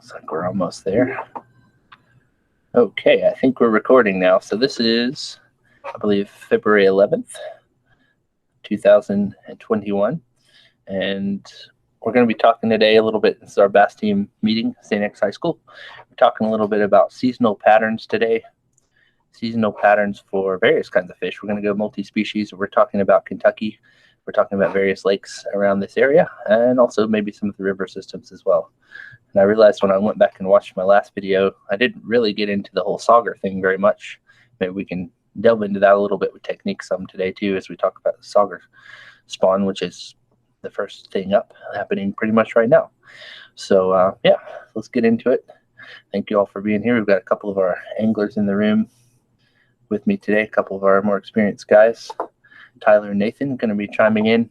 Looks like we're almost there. Okay, I think we're recording now. So this is, I believe, February 11th, 2021. And we're going to be talking today a little bit. This is our Bass Team meeting, St. X High School. We're talking a little bit about seasonal patterns today. Seasonal patterns for various kinds of fish. We're going to go multi-species. We're talking about Kentucky. We're talking about various lakes around this area and also maybe some of the river systems as well. And I realized when I went back and watched my last video, I didn't really get into the whole sauger thing very much. Maybe we can delve into that a little bit with technique some today too as we talk about the sauger spawn, which is the first thing up happening pretty much right now. So yeah, let's get into it. Thank you all for being here. We've got a couple of our anglers in the room with me today, a couple of our more experienced guys. Tyler and Nathan going to be chiming in,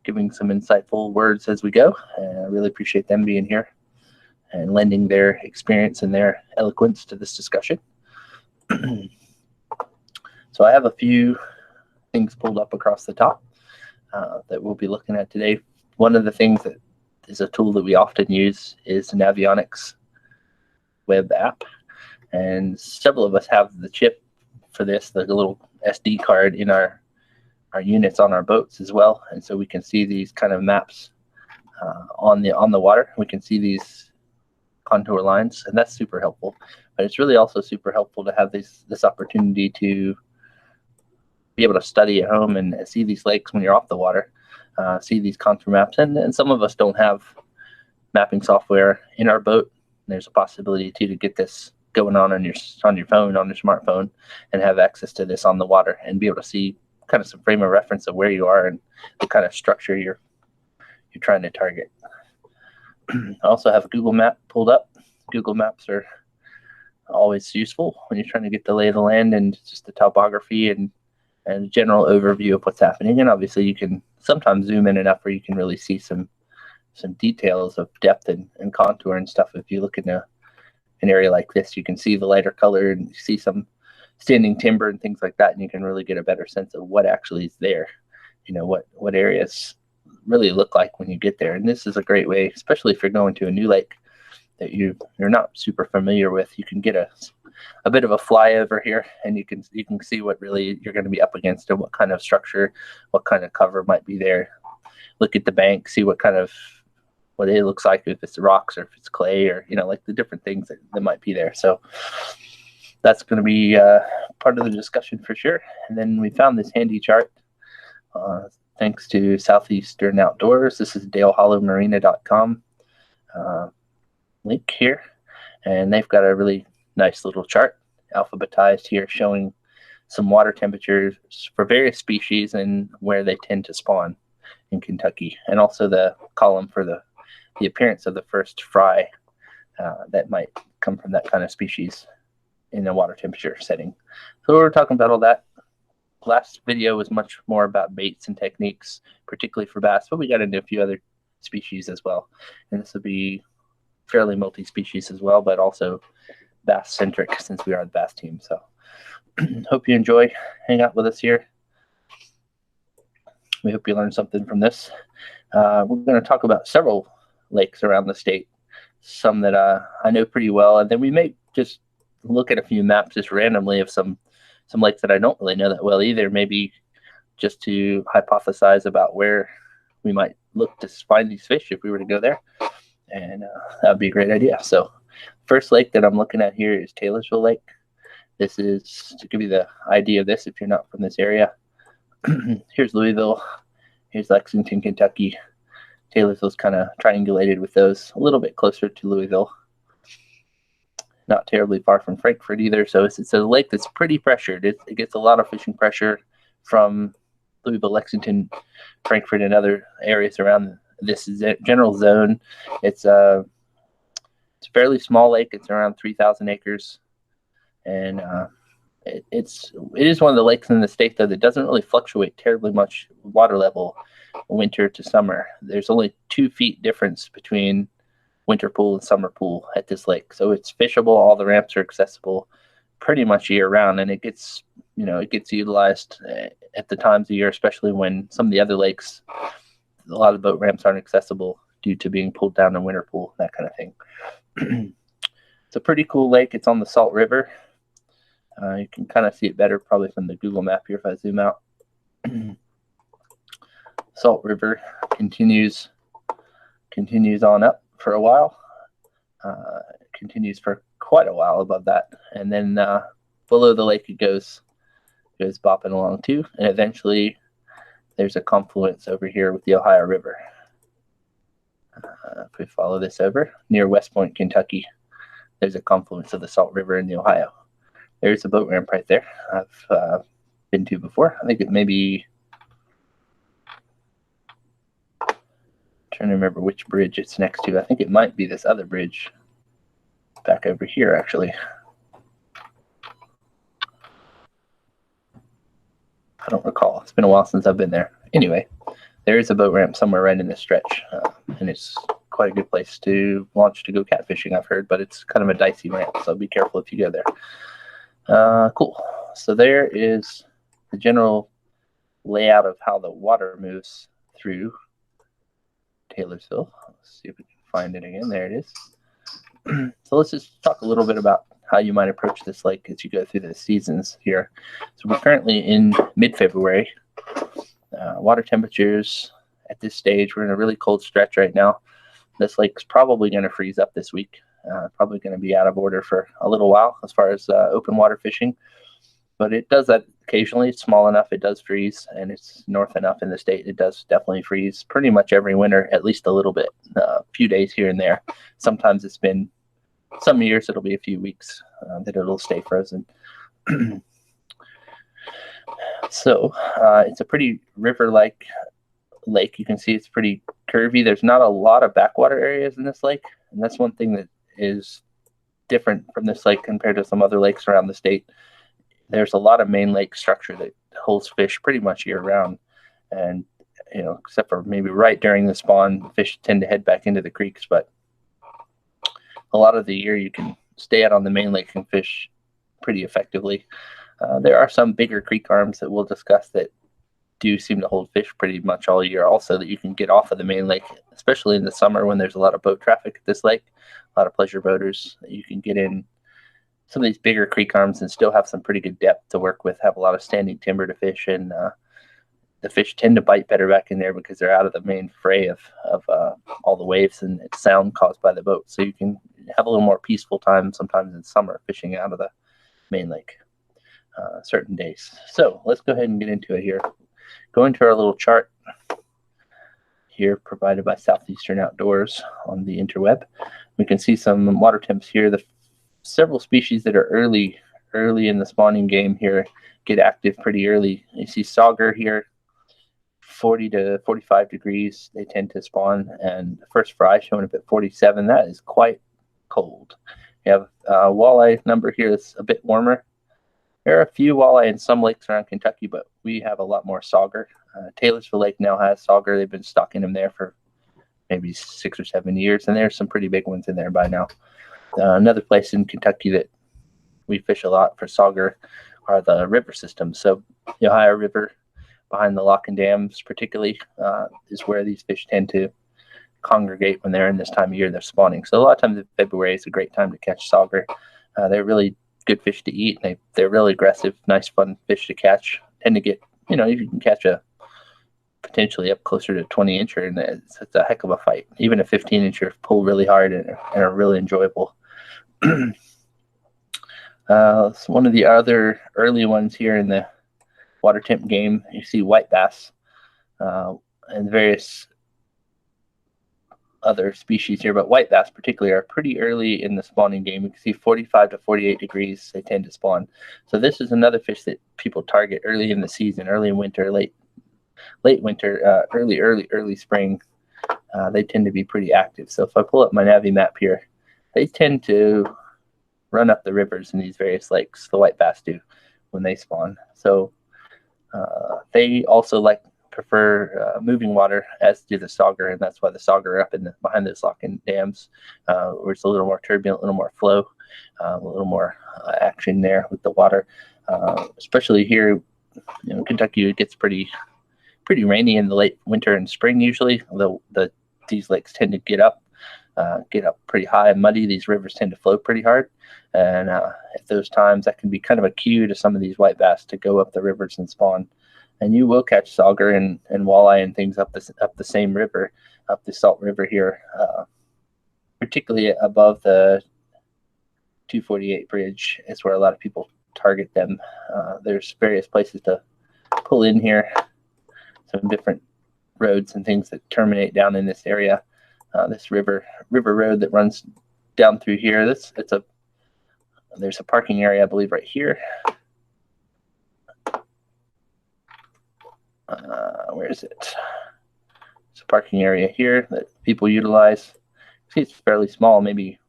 giving some insightful words as we go. And I really appreciate them being here and lending their experience and their eloquence to this discussion. So I have a few things pulled up across the top that we'll be looking at today. One of the things that is a tool that we often use is Navionics web app. And several of us have the chip for this, the little SD card in our units on our boats as well, and so we can see these kind of maps on the water. We can see these contour lines, and that's super helpful. But it's really also super helpful to have this opportunity to be able to study at home and see these lakes when you're off the water, see these contour maps. And some of us don't have mapping software in our boat. There's a possibility too to get this going on your phone, on your smartphone, and have access to this on the water and be able to see kind of some frame of reference of where you are and the kind of structure you're trying to target. I also have a Google map pulled up. Google Maps are always useful when you're trying to get the lay of the land and just the topography and a general overview of what's happening. And obviously you can sometimes zoom in enough where you can really see some details of depth and contour and stuff. If you look in an area like this, you can see the lighter color and you see some standing timber and things like that, and you can really get a better sense of what actually is there, what areas really look like when you get there. And this is a great way, especially if you're going to a new lake that you're not super familiar with. You can get a bit of a flyover here, and you can see what really you're going to be up against and what kind of structure, what kind of cover might be there. Look at the bank, see what it looks like, if it's rocks or if it's clay, or like the different things that might be there. So that's going to be part of the discussion for sure. And then we found this handy chart thanks to Southeastern Outdoors. This is DaleHollowMarina.com link here. And they've got a really nice little chart, alphabetized here, showing some water temperatures for various species and where they tend to spawn in Kentucky. And also the column for the appearance of the first fry that might come from that kind of species in a water temperature setting. So we're talking about all that. Last video was much more about baits and techniques, particularly for bass, but we got into a few other species as well. And this will be fairly multi-species as well, but also bass-centric since we are the Bass Team. So hope you enjoy. Hang out with us here. We hope you learned something from this. We're going to talk about several lakes around the state, some that I know pretty well, and then we may just look at a few maps just randomly of some lakes that I don't really know that well either, maybe just to hypothesize about where we might look to find these fish if we were to go there. And that would be a great idea. So first lake that I'm looking at here is Taylorsville Lake. This is, to give you the idea of this if you're not from this area, here's Louisville, here's Lexington, Kentucky. Taylorsville's kind of triangulated with those, a little bit closer to Louisville. Not terribly far from Frankfort either. So it's a lake that's pretty pressured. It gets a lot of fishing pressure from Louisville, Lexington, Frankfort, and other areas around this general zone. It's a fairly small lake. It's around 3,000 acres. And it is one of the lakes in the state, though, that doesn't really fluctuate terribly much water level winter to summer. There's only 2 feet difference between winter pool and summer pool at this lake, so it's fishable. All the ramps are accessible pretty much year round, and it gets utilized at the times of year, especially when some of the other lakes, a lot of boat ramps aren't accessible due to being pulled down in winter pool, that kind of thing. It's a pretty cool lake. It's on the Salt River. You can kind of see it better probably from the Google map here if I zoom out. Salt River continues on up for a while. Continues for quite a while above that, and then below the lake it goes bopping along too, and eventually there's a confluence over here with the Ohio River. If we follow this over near West Point, Kentucky, there's a confluence of the Salt River and the Ohio. There's a boat ramp right there I've been to before. I think it may be, trying to remember which bridge it's next to. I think it might be this other bridge back over here, actually. I don't recall. It's been a while since I've been there. Anyway, there is a boat ramp somewhere right in this stretch, and it's quite a good place to launch to go catfishing, I've heard, but it's kind of a dicey ramp, so be careful if you go there. Cool. So there is the general layout of how the water moves through Taylorsville. Let's see if we can find it again. There it is. So let's just talk a little bit about how you might approach this lake as you go through the seasons here. So we're currently in mid-February. Water temperatures at this stage, we're in a really cold stretch right now. This lake's probably going to freeze up this week. Probably going to be out of order for a little while as far as open water fishing. But it does that occasionally. It's small enough, it does freeze, and it's north enough in the state. It does definitely freeze pretty much every winter, at least a little bit, a few days here and there. Sometimes it's been, some years it'll be a few weeks that it'll stay frozen. So it's a pretty river-like lake. You can see it's pretty curvy. There's not a lot of backwater areas in this lake, and that's one thing that is different from this lake compared to some other lakes around the state. There's a lot of main lake structure that holds fish pretty much year round, and except for maybe right during the spawn, fish tend to head back into the creeks, but a lot of the year you can stay out on the main lake and fish pretty effectively. There are some bigger creek arms that we'll discuss that do seem to hold fish pretty much all year also, that you can get off of the main lake, especially in the summer when there's a lot of boat traffic at this lake, a lot of pleasure boaters. You can get in some of these bigger creek arms and still have some pretty good depth to work with, have a lot of standing timber to fish, and the fish tend to bite better back in there because they're out of the main fray of all the waves and sound caused by the boat. So you can have a little more peaceful time sometimes in summer fishing out of the main lake certain days. So let's go ahead and get into it here. Go into our little chart here provided by Southeastern Outdoors on the interweb. We can see some water temps here. The several species that are early in the spawning game here get active pretty early. You see sauger here, 40 to 45 degrees they tend to spawn, and the first fry showing up at 47. That is quite cold. You have a walleye number here that's a bit warmer. There are a few walleye in some lakes around Kentucky, but we have a lot more sauger. Taylorsville Lake now has sauger. They've been stocking them there for maybe 6 or 7 years, and there's some pretty big ones in there by now. Another place in Kentucky that we fish a lot for sauger are the river systems. So the Ohio River behind the lock and dams particularly is where these fish tend to congregate when they're in this time of year they're spawning. So a lot of times in February is a great time to catch sauger. They're really good fish to eat. They're really aggressive, nice, fun fish to catch. Tend to get, you can catch a potentially up closer to 20-incher, and it's a heck of a fight. Even a 15-incher pull really hard and are really enjoyable. So one of the other early ones here in the water temp game, you see white bass and various other species here, but white bass particularly are pretty early in the spawning game. You can see 45 to 48 degrees they tend to spawn. So this is another fish that people target early in the season, early in winter, late winter, early spring. They tend to be pretty active. So if I pull up my Navi map here, they tend to run up the rivers in these various lakes. The white bass do when they spawn. So they also prefer moving water, as do the sauger, and that's why the sauger are up behind those lock and dams, where it's a little more turbulent, a little more flow, a little more action there with the water. Especially here, in Kentucky, it gets pretty rainy in the late winter and spring usually. Although these lakes tend to get up get up pretty high and muddy. These rivers tend to flow pretty hard, and at those times that can be kind of a cue to some of these white bass to go up the rivers and spawn. And you will catch sauger and walleye and things up the same river, up the Salt River here, particularly above the 248 bridge is where a lot of people target them. There's various places to pull in here, some different roads and things that terminate down in this area. This river road that runs down through here. There's a parking area, I believe, right here. Where is it? It's a parking area here that people utilize. See, it's fairly small, maybe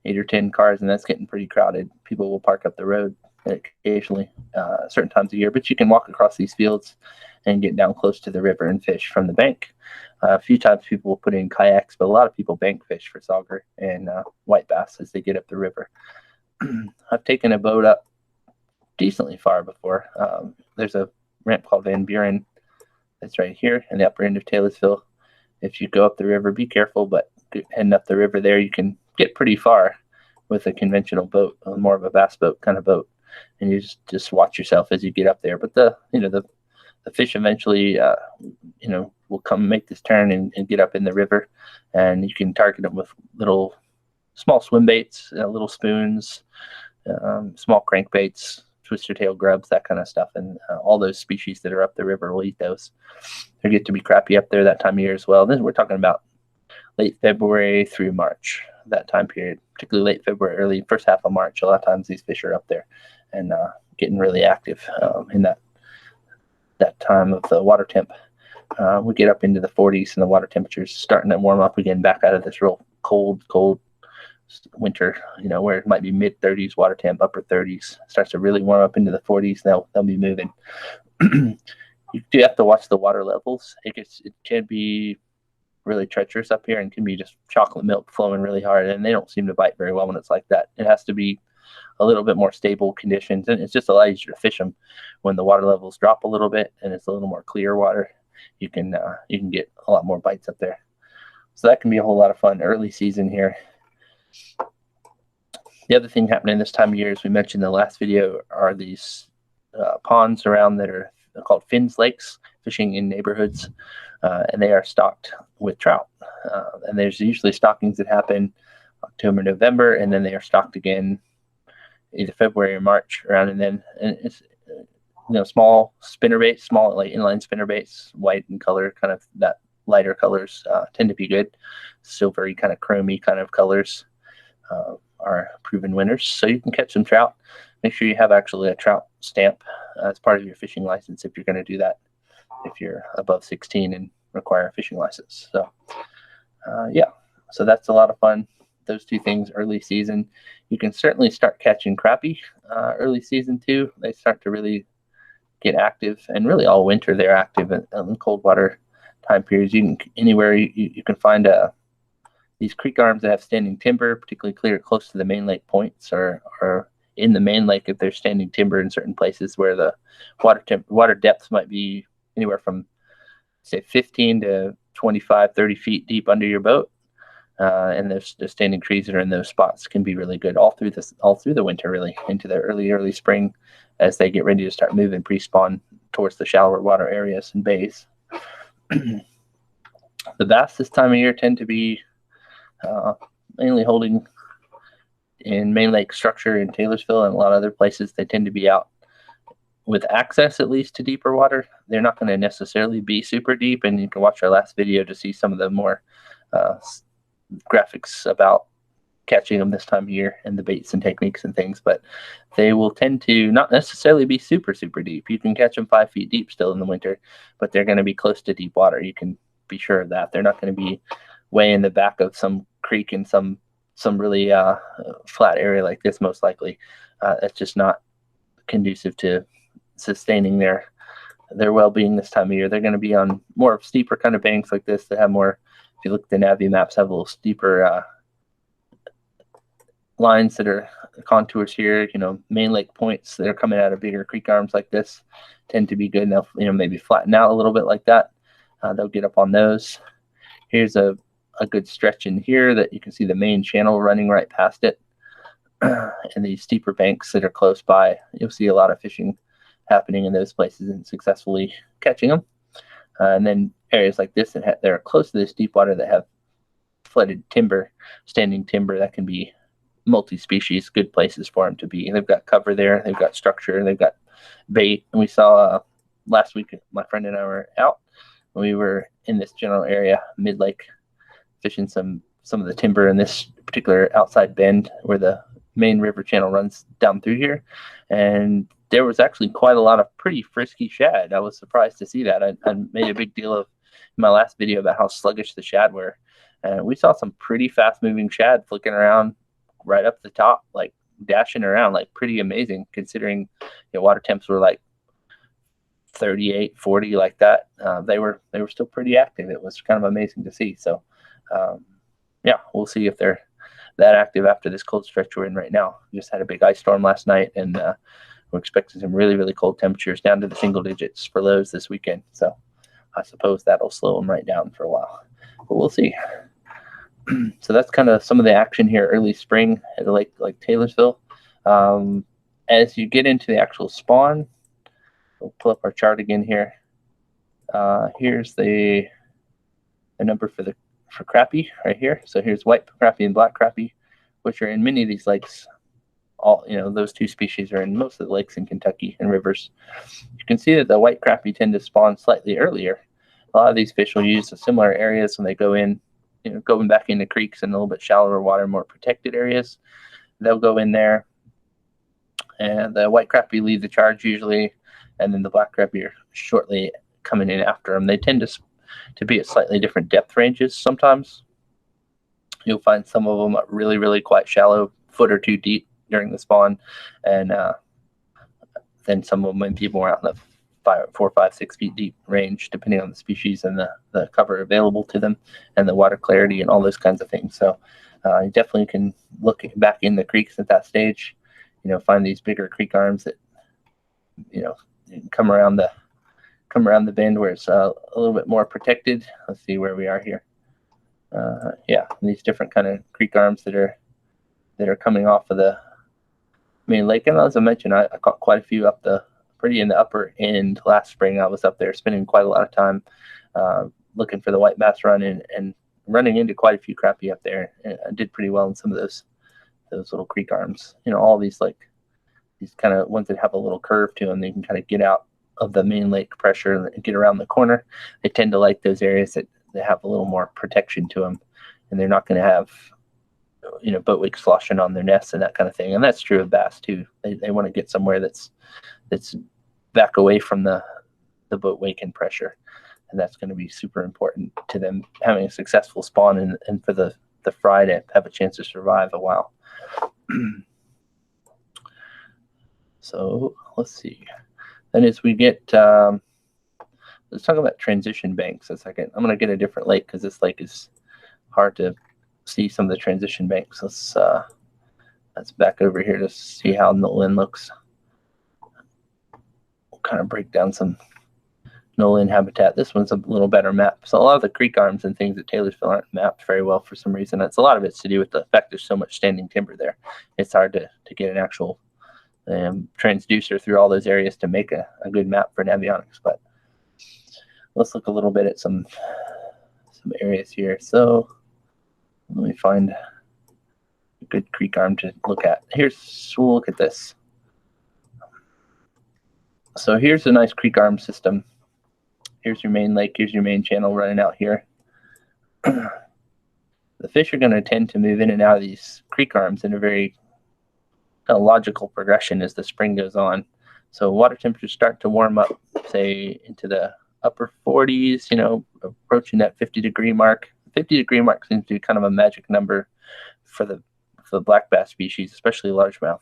8 or 10 cars, and that's getting pretty crowded. People will park up the road occasionally, certain times of year, but you can walk across these fields and get down close to the river and fish from the bank. A few times people will put in kayaks, but a lot of people bank fish for sauger and white bass as they get up the river. I've taken a boat up decently far before. There's a ramp called Van Buren that's right here in the upper end of Taylorsville. If you go up the river, be careful, but heading up the river there, you can get pretty far with a conventional boat, more of a bass boat kind of boat, and you just watch yourself as you get up there. But the fish eventually will come make this turn and get up in the river, and you can target them with little small swim baits, little spoons, small crankbaits, twister tail grubs, that kind of stuff, and all those species that are up the river will eat those. They get to be crappie up there that time of year as well. Then we're talking about late February through March, that time period, particularly late February, early first half of March. A lot of times these fish are up there and getting really active in that time of the water temp. We get up into the 40s and the water temperature's starting to warm up again, back out of this real cold winter, where it might be mid 30s water temp, upper 30s, starts to really warm up into the 40s. They'll be moving. You do have to watch the water levels. It can be really treacherous up here and can be just chocolate milk flowing really hard, and they don't seem to bite very well when it's like that. It has to be a little bit more stable conditions, and it's just a lot easier to fish them when the water levels drop a little bit and it's a little more clear water. You can get a lot more bites up there, so that can be a whole lot of fun early season here. The other thing happening this time of year, as we mentioned in the last video, are these ponds around that are called Finn's Lakes, fishing in neighborhoods, and they are stocked with trout. And there's usually stockings that happen October, November, and then they are stocked again either February or March around, and it's small spinnerbaits, small like inline spinnerbaits, white in color, kind of that lighter colors tend to be good. Silvery, kind of chromy kind of colors are proven winners. So you can catch some trout. Make sure you have actually a trout stamp as part of your fishing license if you're going to do that, if you're above 16 and require a fishing license. So so that's a lot of fun. Those two things early season. You can certainly start catching crappie early season too. They start to really get active, and really all winter they're active in cold water time periods. You can find these creek arms that have standing timber, particularly close to the main lake points, or in the main lake if there's standing timber in certain places where the water depth might be anywhere from say 15 to 25, 30 feet deep under your boat. And the standing trees that are in those spots can be really good all through the winter, really into the early spring, as they get ready to start moving pre-spawn towards the shallower water areas and bays. The bass this time of year tend to be mainly holding in main lake structure in Taylorsville and a lot of other places. They tend to be out with access at least to deeper water. They're not going to necessarily be super deep, and you can watch our last video to see some of the more graphics about catching them this time of year and the baits and techniques and things, but they will tend to not necessarily be super deep. You can catch them 5 feet deep still in the winter, but they're going to be close to deep water. You can be sure of that. They're not going to be way in the back of some creek in some really flat area like this, most likely. That's just not conducive to sustaining their well-being this time of year. They're going to be on more steeper kind of banks like this that have more, if you look at the Navi maps, have a little steeper lines that are contours here. Main lake points that are coming out of bigger creek arms like this tend to be good. And they'll maybe flatten out a little bit like that. They'll get up on those. Here's a a good stretch in here that you can see the main channel running right past it. And these steeper banks that are close by, you'll see a lot of fishing happening in those places and successfully catching them. And then areas like this that are close to this deep water that have flooded timber, standing timber, that can be multi-species, good places for them to be. They've got cover there, they've got structure, they've got bait. And we saw last week, my friend and I were out. We were in this general area, mid-lake, fishing some of the timber in this particular outside bend where the main river channel runs down through here. And there was actually quite a lot of pretty frisky shad. I was surprised to see that. I made a big deal of in my last video about how sluggish the shad were. And we saw some pretty fast-moving shad flicking around right up the top, like dashing around, like pretty amazing considering water temps were like 38, 40, like that. They were still pretty active. It was kind of amazing to see. So yeah, we'll see if they're that active after this cold stretch we're in right now. We just had a big ice storm last night, and we're expecting some really, really cold temperatures down to the single digits for lows this weekend. So I suppose that'll slow them right down for a while, but we'll see. So that's kind of some of the action here early spring at a lake like Taylorsville. As you get into the actual spawn, we'll pull up our chart again here. Here's the number for crappie right here. So here's white crappie and black crappie, which are in many of these lakes. All those two species are in most of the lakes in Kentucky and rivers. You can see that the white crappie tend to spawn slightly earlier. A lot of these fish will use the similar areas when they go in, going back into creeks and a little bit shallower water, more protected areas. They'll go in there, and the white crappie lead the charge usually, and then the black crappie are shortly coming in after them. They tend to be at slightly different depth ranges sometimes. You'll find some of them really, really quite shallow, foot or two deep during the spawn, and then some of them might be more out in the 4, 5, 6 feet deep range, depending on the species and the cover available to them and the water clarity and all those kinds of things. So you definitely can look back in the creeks at that stage, find these bigger creek arms that, come around the bend where it's a little bit more protected. Let's see where we are here. Yeah, these different kind of creek arms that are coming off of the main lake. And as I mentioned, I caught quite a few pretty in the upper end last spring. I was up there spending quite a lot of time looking for the white bass run and running into quite a few crappie up there. And I did pretty well in some of those little creek arms. All these these kind of ones that have a little curve to them. They can kind of get out of the main lake pressure and get around the corner. They tend to like those areas that have a little more protection to them, and they're not going to have boat wake sloshing on their nests and that kind of thing. And that's true of bass too. They want to get somewhere that's back away from the boat wake and pressure, and that's going to be super important to them having a successful spawn and for the fry to have a chance to survive a while. So let's see. Then as we get, let's talk about transition banks a second. I'm going to get a different lake because this lake is hard to see some of the transition banks. Let's back over here to see how Nolan looks. We'll kind of break down some Nolan habitat. This one's a little better map. So a lot of the creek arms and things at Taylorsville aren't mapped very well for some reason. A lot of it's to do with the fact there's so much standing timber there. It's hard to get an actual transducer through all those areas to make a good map for Navionics. But let's look a little bit at some areas here. So let me find a good creek arm to look at. We'll look at this. So here's a nice creek arm system. Here's your main lake. Here's your main channel running out here. The fish are going to tend to move in and out of these creek arms in a very logical progression as the spring goes on. So water temperatures start to warm up, say into the upper 40s, approaching that 50-degree mark. 50-degree mark seems to be kind of a magic number for the black bass species, especially largemouth.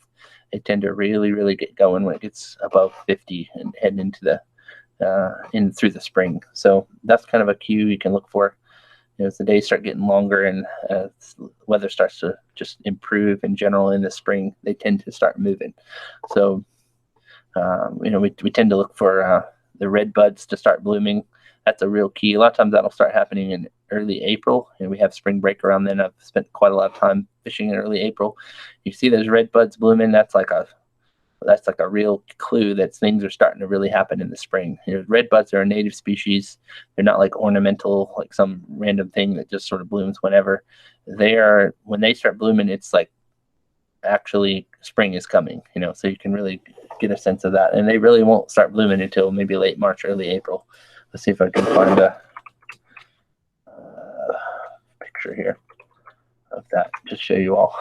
They tend to really, really get going when it gets above 50 and heading into through the spring. So that's kind of a cue you can look for. As the days start getting longer and weather starts to just improve in general in the spring, they tend to start moving. So, we tend to look for the red buds to start blooming. That's a real key. A lot of times that'll start happening in early April, and we have spring break around then. I've spent quite a lot of time fishing in early April. You see those red buds blooming. That's like a real clue that things are starting to really happen in the spring. Red buds are a native species. They're not like ornamental, like some random thing that just sort of blooms whenever. When they start blooming, it's like actually spring is coming, so you can really get a sense of that. And they really won't start blooming until maybe late March, early April. Let's see if I can find a picture here of that to show you all.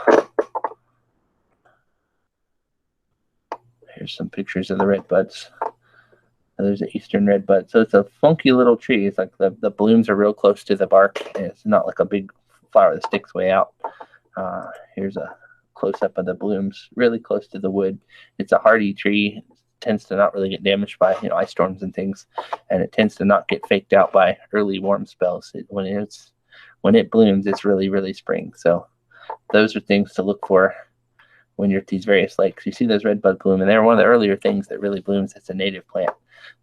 Here's some pictures of the red buds. There's an eastern red bud. So it's a funky little tree. It's like the blooms are real close to the bark, and it's not like a big flower that sticks way out. Here's a close-up of the blooms, really close to the wood. It's a hardy tree. It tends to not really get damaged by ice storms and things, and it tends to not get faked out by early warm spells. When it blooms, it's really, really spring. So those are things to look for when you're at these various lakes. You see those red bud bloom, and they're one of the earlier things that really blooms. It's a native plant.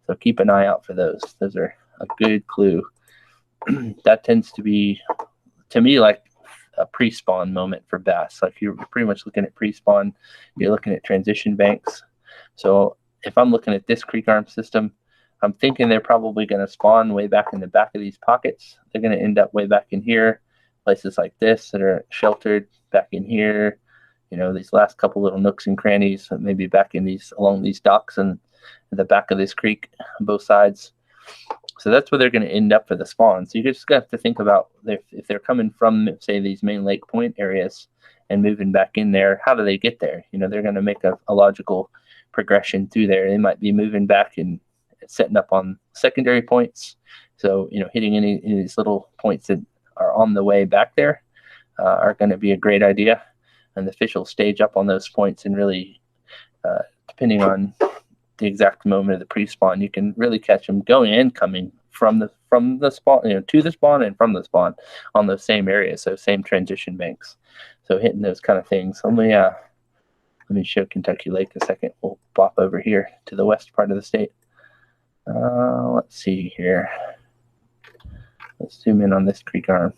So keep an eye out for those. Those are a good clue. That tends to be, to me, like a pre-spawn moment for bass. Like you're pretty much looking at pre-spawn. You're looking at transition banks. So if I'm looking at this creek arm system, I'm thinking they're probably going to spawn way back in the back of these pockets. They're going to end up way back in here. Places like this that are sheltered back in here. These last couple little nooks and crannies, maybe back in along these docks and the back of this creek on both sides. So that's where they're going to end up for the spawn. So you just have to think about if they're coming from, say, these main Lake Point areas and moving back in there, how do they get there? They're going to make a logical progression through there. They might be moving back and setting up on secondary points. So, hitting any of these little points that are on the way back there are going to be a great idea. And the fish will stage up on those points, and really, depending on the exact moment of the pre-spawn, you can really catch them going and coming from the spawn, to the spawn and from the spawn on those same areas, so same transition banks. So hitting those kind of things. Let me show Kentucky Lake a second. We'll pop over here to the west part of the state. Let's see here. Let's zoom in on this creek arm.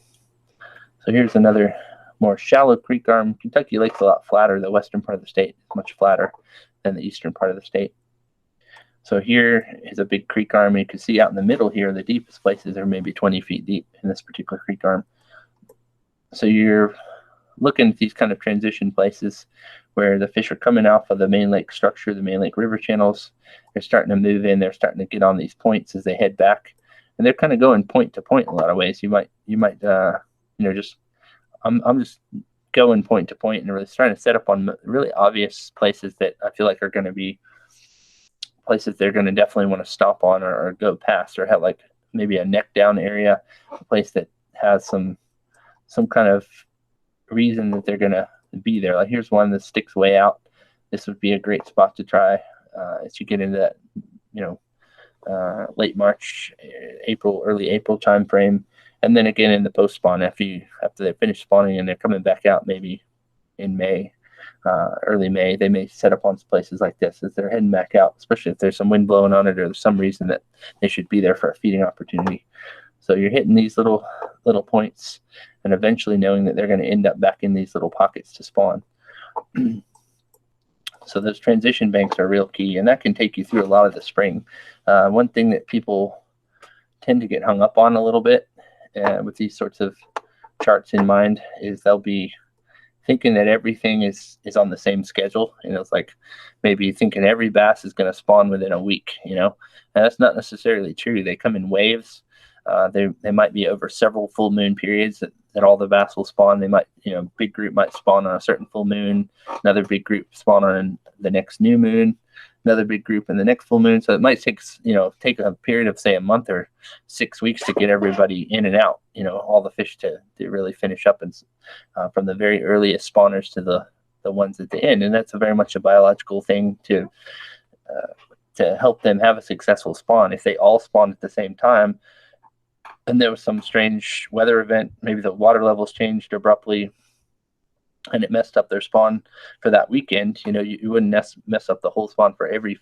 So here's another more shallow creek arm. Kentucky Lake's a lot flatter. The western part of the state is much flatter than the eastern part of the state. So here is a big creek arm. You can see out in the middle here, the deepest places are maybe 20 feet deep in this particular creek arm. So you're looking at these kind of transition places where the fish are coming off of the main lake structure, the main lake river channels. They're starting to move in. They're starting to get on these points as they head back, and they're kind of going point to point in a lot of ways. You might just I'm just going point to point and really trying to set up on really obvious places that I feel like are going to be places they're going to definitely want to stop on or go past, or have like maybe a neck down area, a place that has some kind of reason that they're going to be there. Like here's one that sticks way out. This would be a great spot to try as you get into that late March, April, early April time frame. And then again in the post spawn, after they finish spawning and they're coming back out maybe in May, early May, they may set up on places like this as they're heading back out, especially if there's some wind blowing on it or there's some reason that they should be there for a feeding opportunity. So you're hitting these little points and eventually knowing that they're going to end up back in these little pockets to spawn. So those transition banks are real key, and that can take you through a lot of the spring. One thing that people tend to get hung up on a little bit with these sorts of charts in mind is they'll be thinking that everything is on the same schedule. It's like maybe thinking every bass is going to spawn within a week, and that's not necessarily true. They come in waves. They might be over several full moon periods that all the bass will spawn. They might, big group might spawn on a certain full moon, another big group spawn on the next new moon, another big group in the next full moon. So it might take a period of say a month or 6 weeks to get everybody in and out, all the fish to really finish up, and from the very earliest spawners to the ones at the end. And that's very much a biological thing to help them have a successful spawn. If they all spawn at the same time, and there was some strange weather event, maybe the water levels changed abruptly and it messed up their spawn for that weekend, you wouldn't mess up the whole spawn for every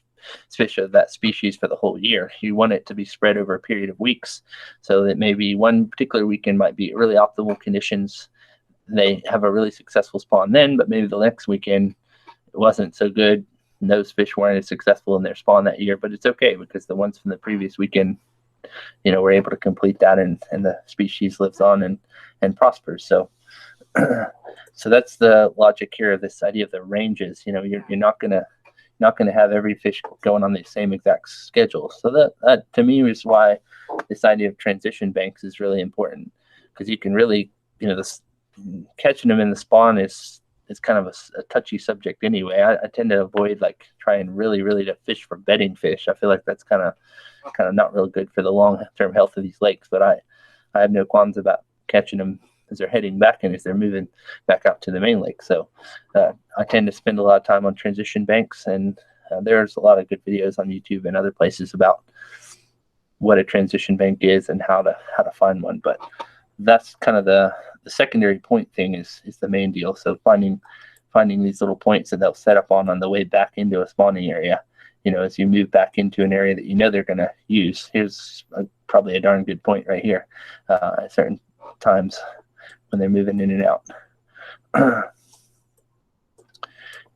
fish of that species for the whole year. You want it to be spread over a period of weeks, so that maybe one particular weekend might be really optimal conditions. They have a really successful spawn then, but maybe the next weekend it wasn't so good. And those fish weren't as successful in their spawn that year, but it's okay because the ones from the previous weekend, were able to complete that, and the species lives on and prospers. So so that's the logic here of this idea of the ranges. You're not gonna have every fish going on the same exact schedule. So that to me is why this idea of transition banks is really important, because you can really, this catching them in the spawn is kind of a touchy subject anyway. I tend to avoid trying really to fish for bedding fish. I feel like that's kind of not real good for the long-term health of these lakes. But I have no qualms about catching them as they're heading back and as they're moving back out to the main lake. So I tend to spend a lot of time on transition banks, and there's a lot of good videos on YouTube and other places about what a transition bank is and how to find one. But that's kind of the secondary point thing is the main deal. So finding these little points that they'll set up on the way back into a spawning area, as you move back into an area that they're going to use. Here's probably a darn good point right here at certain times when they're moving in and out.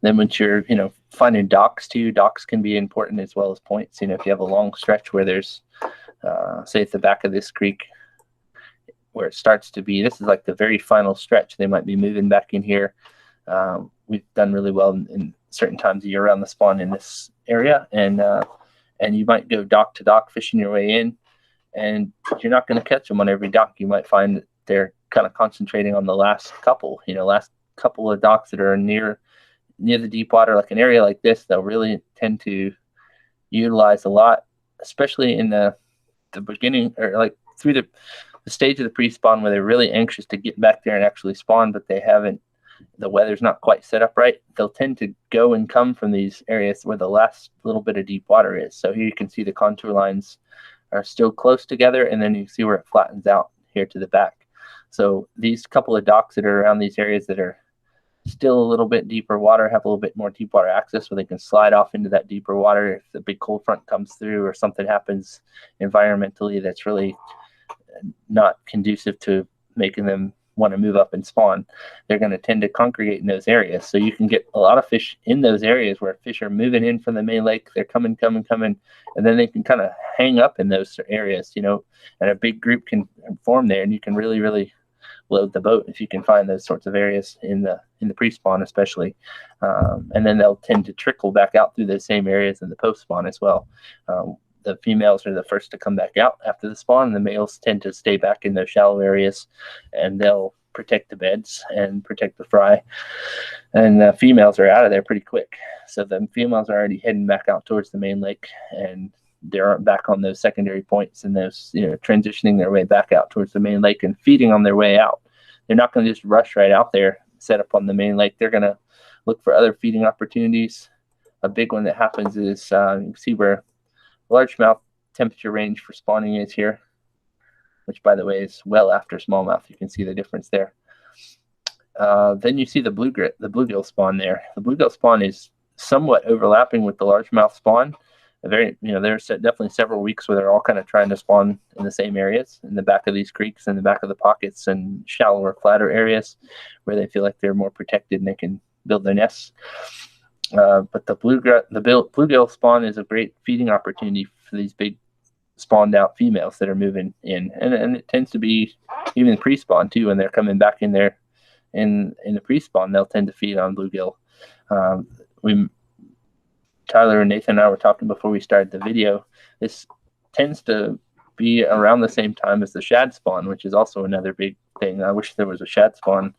Then once you're, finding docks too, docks can be important as well as points. If you have a long stretch where there's, say at the back of this creek, where it starts to be, this is like the very final stretch. They might be moving back in here. We've done really well in certain times of year around the spawn in this area, and you might go dock to dock fishing your way in, and you're not going to catch them on every dock. You might find that they're kind of concentrating on the last couple of docks that are near the deep water. Like an area like this, they'll really tend to utilize a lot, especially in the beginning, or like through the stage of the pre-spawn where they're really anxious to get back there and actually spawn, but the weather's not quite set up right. They'll tend to go and come from these areas where the last little bit of deep water is. So here you can see the contour lines are still close together, and then you see where it flattens out here to the back. So these couple of docks that are around these areas that are still a little bit deeper water have a little bit more deep water access, where they can slide off into that deeper water if the big cold front comes through or something happens environmentally that's really not conducive to making them want to move up and spawn. They're going to tend to congregate in those areas. So you can get a lot of fish in those areas where fish are moving in from the main lake. They're coming, and then they can kind of hang up in those areas, and a big group can form there, and you can really load the boat if you can find those sorts of areas in the pre-spawn especially. And then they'll tend to trickle back out through those same areas in the post-spawn as well. The females are the first to come back out after the spawn, and the males tend to stay back in those shallow areas, and they'll protect the beds and protect the fry. And the females are out of there pretty quick. So the females are already heading back out towards the main lake, and they're back on those secondary points, and those, transitioning their way back out towards the main lake and feeding on their way out. They're not going to just rush right out there, set up on the main lake. They're going to look for other feeding opportunities. A big one that happens is you can see where largemouth temperature range for spawning is here, which by the way is well after smallmouth. You can see the difference there. Then you see the bluegill spawn there. The bluegill spawn is somewhat overlapping with the largemouth spawn. There's definitely several weeks where they're all kind of trying to spawn in the same areas, in the back of these creeks, in the back of the pockets, and shallower, flatter areas where they feel like they're more protected and they can build their nests. But the bluegill spawn is a great feeding opportunity for these big spawned out females that are moving in, and it tends to be even pre-spawn too. When they're coming back in there in the pre-spawn, they'll tend to feed on bluegill. Tyler and Nathan and I were talking before we started the video. This tends to be around the same time as the shad spawn, which is also another big thing. I wish there was a shad spawn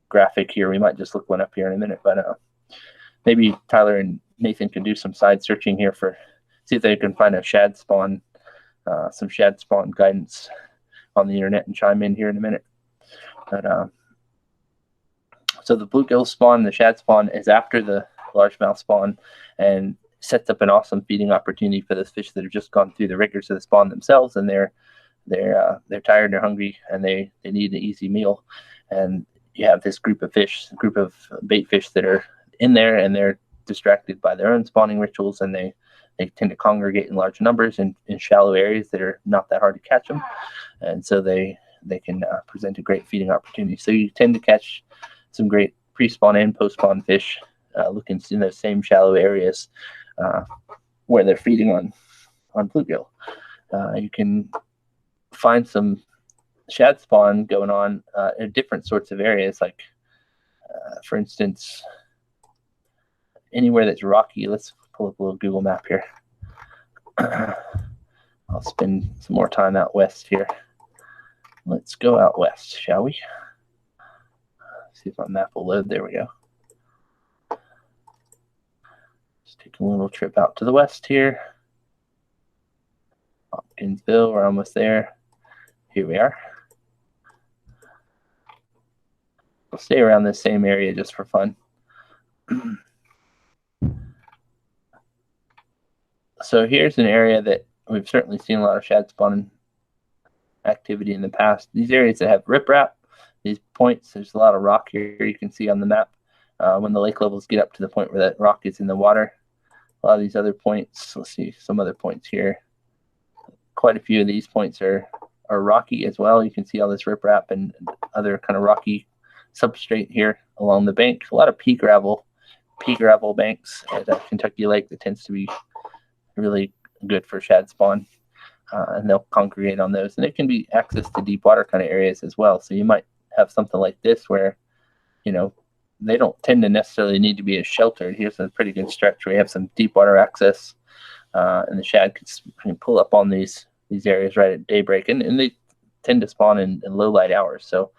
graphic here. We might just look one up here in a minute, but maybe Tyler and Nathan can do some side searching here see if they can find a shad spawn, some shad spawn guidance on the internet, and chime in here in a minute. But so the bluegill spawn, the shad spawn, is after the largemouth spawn, and sets up an awesome feeding opportunity for those fish that have just gone through the rigors of the spawn themselves, and they're tired, they're hungry, and they need an easy meal. And you have this group of bait fish that are in there, and they're distracted by their own spawning rituals, and they tend to congregate in large numbers in shallow areas that are not that hard to catch them, and so they can present a great feeding opportunity. So you tend to catch some great pre-spawn and post-spawn fish looking in those same shallow areas where they're feeding on bluegill. You can find some shad spawn going on in different sorts of areas, like for instance, anywhere that's rocky. Let's pull up a little Google map here. I'll spend some more time out west here. Let's go out west, shall we? See if my map will load. There we go. Just take a little trip out to the west here. Hopkinsville, we're almost there. Here we are. We'll stay around this same area just for fun. So here's an area that we've certainly seen a lot of shad spawning activity in the past. These areas that have riprap, these points, there's a lot of rock here you can see on the map. When the lake levels get up to the point where that rock is in the water, a lot of these other points, let's see some other points here. Quite a few of these points are rocky as well. You can see all this riprap and other kind of rocky substrate here along the bank. A lot of pea gravel banks at Kentucky Lake that tends to be really good for shad spawn, and they'll congregate on those. And it can be access to deep water kind of areas as well. So you might have something like this where, you know, they don't tend to necessarily need to be as sheltered. Here's a pretty good stretch where you have some deep water access, and the shad can pull up on these areas right at daybreak, and they tend to spawn in low light hours. So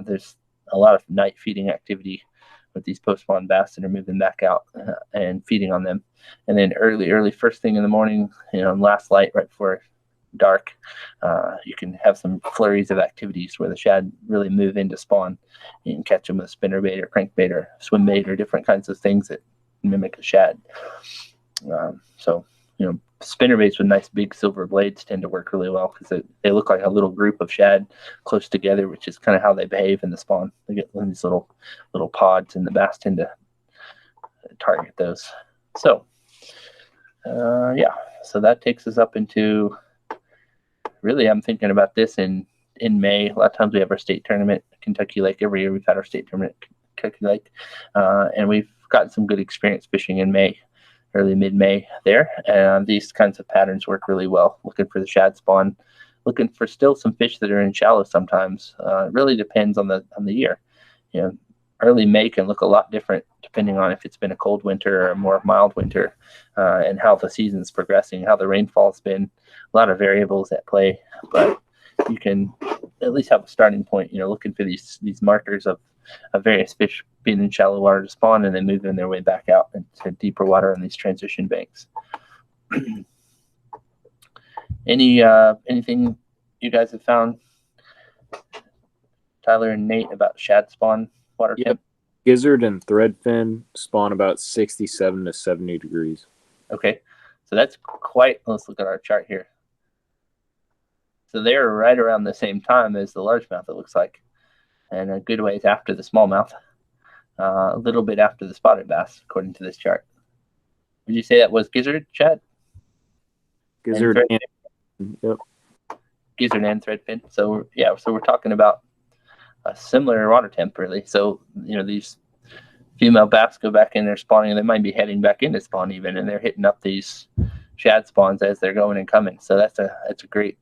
there's a lot of night feeding activity with these post-spawn bass that are moving back out and feeding on them. And then early first thing in the morning, you know, last light right before dark, you can have some flurries of activities where the shad really move into spawn. You can catch them with spinnerbait or crankbait or swim bait or different kinds of things that mimic a shad. So, you know, spinnerbaits with nice big silver blades tend to work really well because they look like a little group of shad close together, which is kind of how they behave in the spawn. They get these little pods, and the bass tend to target those. So, yeah, so that takes us up into, really, I'm thinking about this in May. A lot of times we have our state tournament at Kentucky Lake. Every year we've had our state tournament at Kentucky Lake, and we've gotten some good experience fishing in May. Early mid-May there, and these kinds of patterns work really well. Looking for the shad spawn, looking for still some fish that are in shallow sometimes. It really depends on the year. You know, early May can look a lot different depending on if it's been a cold winter or a more mild winter, and how the season's progressing, how the rainfall's been. A lot of variables at play, but you can at least have a starting point. You know, looking for these markers of various fish being in shallow water to spawn and then moving their way back out into deeper water on these transition banks. Anything you guys have found, Tyler and Nate, about shad spawn water temp? Gizzard and threadfin spawn about 67 to 70 degrees. Okay, so that's quite, let's look at our chart here. So they're right around the same time as the largemouth, it looks like, and a good ways after the smallmouth. A little bit after the spotted bass, according to this chart. Would you say that was gizzard, Chad? Gizzard and yep. Gizzard and threadfin. So yeah, so we're talking about a similar water temp, really. So, you know, these female bass go back in there spawning, and they might be heading back into spawn even, and they're hitting up these shad spawns as they're going and coming. So that's a great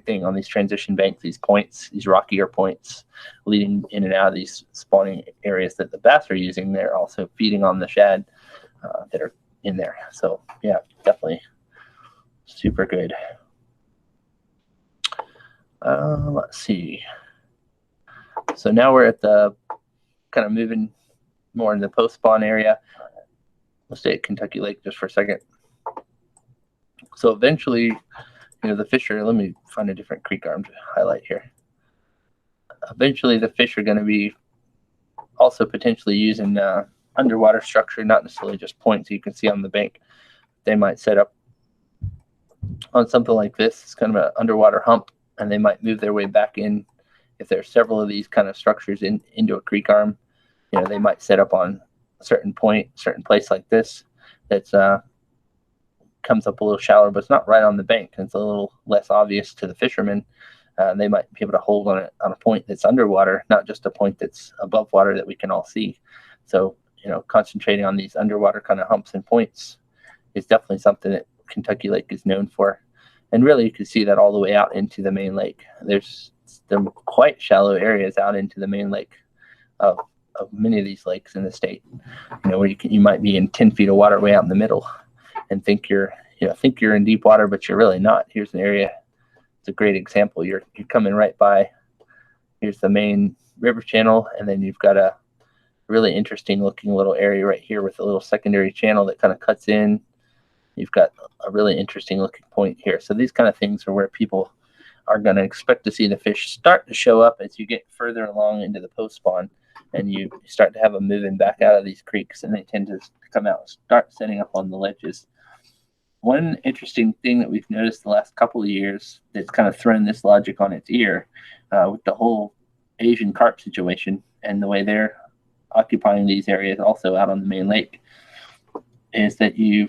thing on these transition banks, these points, these rockier points leading in and out of these spawning areas that the bass are using. They're also feeding on the shad that are in there. So yeah, definitely super good. Let's see. So now we're at the kind of moving more in the post spawn area. Let's stay at Kentucky Lake just for a second. So eventually, you know, the fish are, let me find a different creek arm to highlight here. Eventually, the fish are going to be also potentially using underwater structure, not necessarily just points you can see on the bank. They might set up on something like this. It's kind of an underwater hump, and they might move their way back in. If there's several of these kind of structures into a creek arm, you know, they might set up on a certain point, certain place like this that's comes up a little shallower, but it's not right on the bank. It's a little less obvious to the fishermen. They might be able to hold on it on a point that's underwater, not just a point that's above water that we can all see. So, concentrating on these underwater kind of humps and points is definitely something that Kentucky Lake is known for. And really, you can see that all the way out into the main lake. There's some quite shallow areas out into the main lake of many of these lakes in the state, where you might be in 10 feet of water way out in the middle and think you're in deep water, but you're really not. Here's an area. It's a great example. You're coming right by. Here's the main river channel, and then you've got a really interesting looking little area right here with a little secondary channel that kind of cuts in. You've got a really interesting looking point here. So these kind of things are where people are going to expect to see the fish start to show up as you get further along into the post spawn, and you start to have them moving back out of these creeks, and they tend to come out and start setting up on the ledges. One interesting thing that we've noticed the last couple of years that's kind of thrown this logic on its ear with the whole Asian carp situation and the way they're occupying these areas also out on the main lake is that you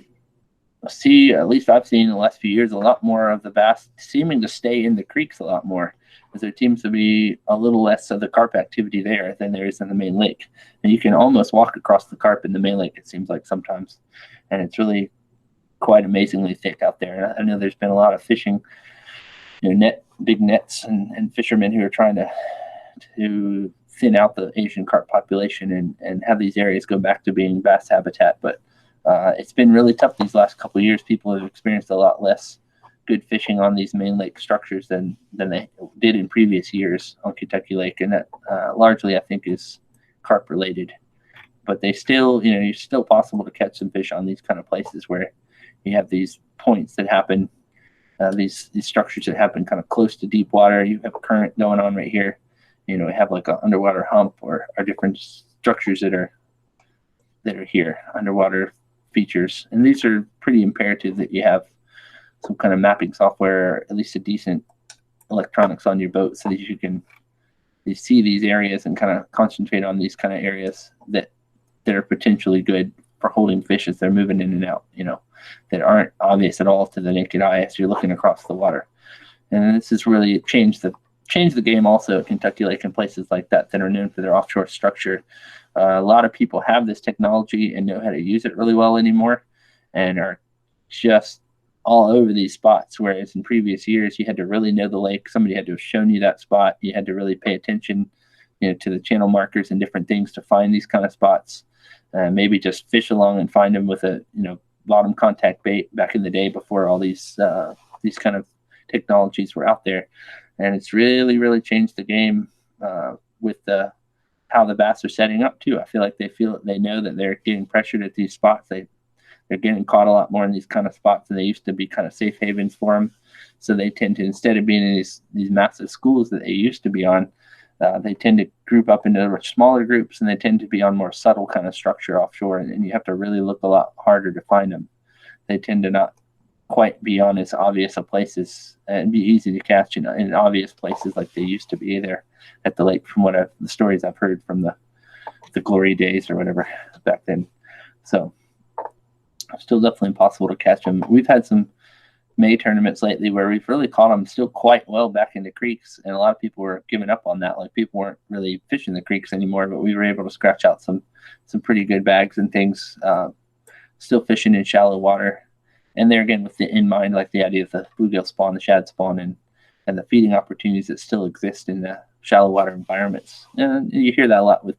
see, at least I've seen in the last few years, a lot more of the bass seeming to stay in the creeks a lot more, as there seems to be a little less of the carp activity there than there is in the main lake. And you can almost walk across the carp in the main lake, it seems like sometimes. And it's really quite amazingly thick out there. I know there's been a lot of fishing, big nets and fishermen who are trying to thin out the Asian carp population and have these areas go back to being bass habitat. But it's been really tough these last couple of years. People have experienced a lot less good fishing on these main lake structures than they did in previous years on Kentucky Lake, and that largely I think is carp related. But they still, it's still possible to catch some fish on these kind of places where you have these points that happen, these structures that happen kind of close to deep water. You have a current going on right here. We have like an underwater hump or different structures that are here, underwater features. And these are pretty imperative that you have some kind of mapping software, or at least a decent electronics on your boat, so that you see these areas and kind of concentrate on these kind of areas that are potentially good for holding fish as they're moving in and out, that aren't obvious at all to the naked eye as you're looking across the water. And this has really changed the game also at Kentucky Lake and places like that are known for their offshore structure. A lot of people have this technology and know how to use it really well anymore, and are just all over these spots. Whereas in previous years, you had to really know the lake. Somebody had to have shown you that spot. You had to really pay attention, to the channel markers and different things to find these kind of spots. Maybe just fish along and find them with a bottom contact bait back in the day before all these kind of technologies were out there. And it's really, really changed the game with how the bass are setting up too. I feel like they know that they're getting pressured at these spots. They're getting caught a lot more in these kind of spots, and they used to be kind of safe havens for them. So they tend to, instead of being in these massive schools that they used to be on, they tend to group up into smaller groups, and they tend to be on more subtle kind of structure offshore, and you have to really look a lot harder to find them. They tend to not quite be on as obvious of places and be easy to catch in obvious places like they used to be there at the lake, from the stories I've heard from the glory days or whatever back then. So still definitely possible to catch them. We've had some May tournaments lately where we've really caught them still quite well back in the creeks, and a lot of people were giving up on that. Like, people weren't really fishing the creeks anymore, but we were able to scratch out some pretty good bags and things, still fishing in shallow water. And there again, with in mind, like the idea of the bluegill spawn, the shad spawn, and the feeding opportunities that still exist in the shallow water environments. And you hear that a lot with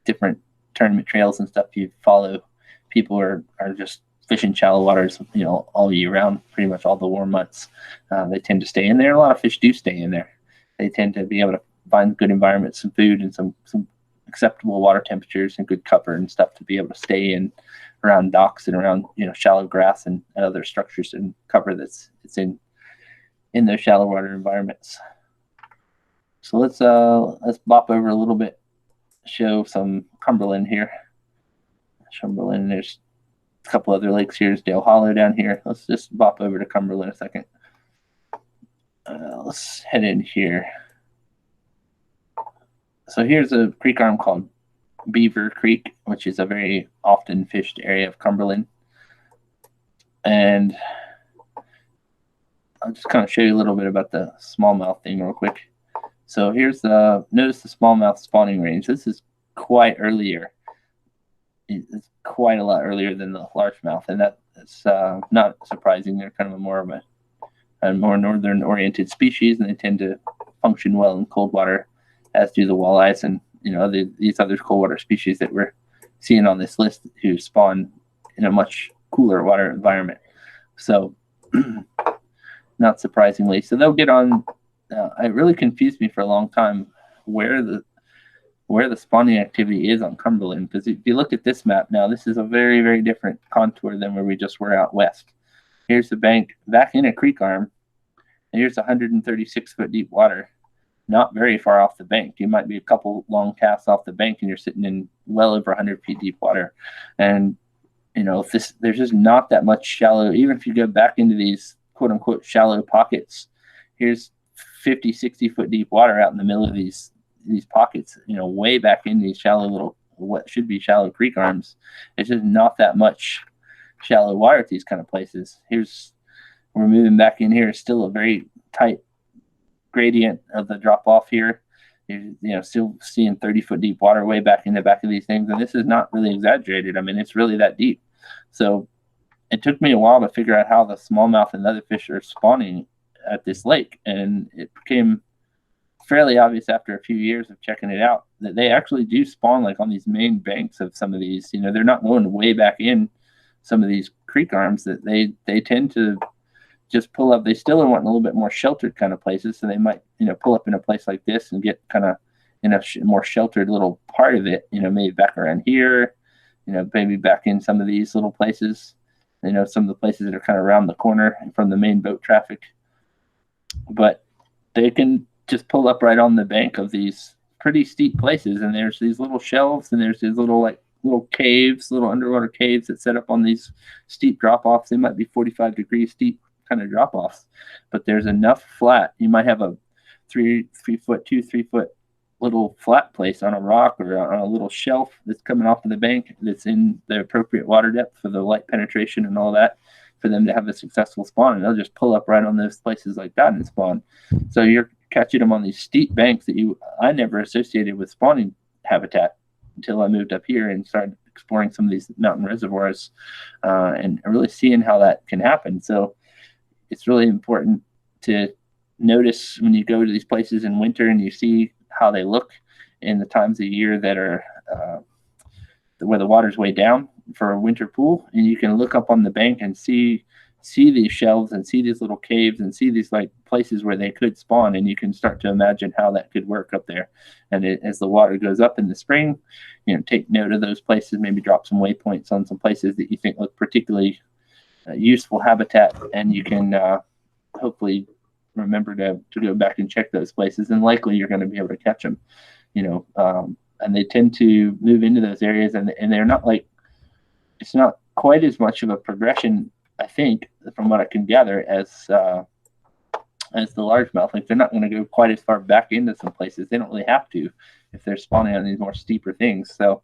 different tournament trails and stuff you follow. People are just fishing shallow waters, all year round, pretty much all the warm months. They tend to stay in there. A lot of fish do stay in there. They tend to be able to find good environments, some food, and some acceptable water temperatures and good cover and stuff to be able to stay in around docks and around shallow grass and other structures and cover it's in those shallow water environments. So let's bop over a little bit, show some Cumberland here. Cumberland, there's a couple other lakes here. There's Dale Hollow down here. Let's just bop over to Cumberland a second. Let's head in here. So here's a creek arm called Beaver Creek, which is a very often fished area of Cumberland. And I'll just kind of show you a little bit about the smallmouth thing real quick. So here's notice the smallmouth spawning range. This is quite earlier. It's quite a lot earlier than the largemouth, and that's not surprising. They're kind of more northern oriented species, and they tend to function well in cold water, as do the walleyes and these other cold water species that we're seeing on this list who spawn in a much cooler water environment. So not surprisingly, so they'll get on. It really confused me for a long time where the spawning activity is on Cumberland, because if you look at this map now, this is a very, very different contour than where we just were out west. Here's the bank back in a creek arm, and here's 136-foot deep water, not very far off the bank. You might be a couple long casts off the bank, and you're sitting in well over 100 feet deep water. And there's just not that much shallow. Even if you go back into these quote unquote shallow pockets, here's 50, 60-foot deep water out in the middle of these pockets, way back in these shallow little, what should be shallow creek arms. It's just not that much shallow water at these kind of places. We're moving back in here. It's still a very tight gradient of the drop off here. Still seeing 30-foot deep water way back in the back of these things. And this is not really exaggerated. I mean, it's really that deep. So it took me a while to figure out how the smallmouth and other fish are spawning at this lake. And it became fairly obvious after a few years of checking it out that they actually do spawn like on these main banks of some of these. They're not going way back in some of these creek arms, that they tend to just pull up. They still want a little bit more sheltered kind of places, so they might pull up in a place like this and get kind of in a more sheltered little part of it, maybe back around here, maybe back in some of these little places, some of the places that are kind of around the corner from the main boat traffic. But they can just pull up right on the bank of these pretty steep places, and there's these little shelves, and there's these little caves, little underwater caves that set up on these steep drop-offs. They might be 45 degrees steep kind of drop-offs, but there's enough flat. You might have a 3 foot little flat place on a rock or on a little shelf that's coming off of the bank that's in the appropriate water depth for the light penetration and all that, for them to have a successful spawn. And they'll just pull up right on those places like that and spawn. So you're catching them on these steep banks that I never associated with spawning habitat until I moved up here and started exploring some of these mountain reservoirs and really seeing how that can happen. So it's really important to notice when you go to these places in winter and you see how they look in the times of year that are where the water's way down for a winter pool, and you can look up on the bank and see these shelves and see these little caves and see these like places where they could spawn, and you can start to imagine how that could work up there. And as the water goes up in the spring, take note of those places, maybe drop some waypoints on some places that you think look particularly useful habitat, and you can hopefully remember to go back and check those places, and likely you're going to be able to catch them. And they tend to move into those areas, and they're not like, it's not quite as much of a progression, I think, from what I can gather, as the largemouth. Like, they're not going to go quite as far back into some places. They don't really have to if they're spawning on these more steeper things. So,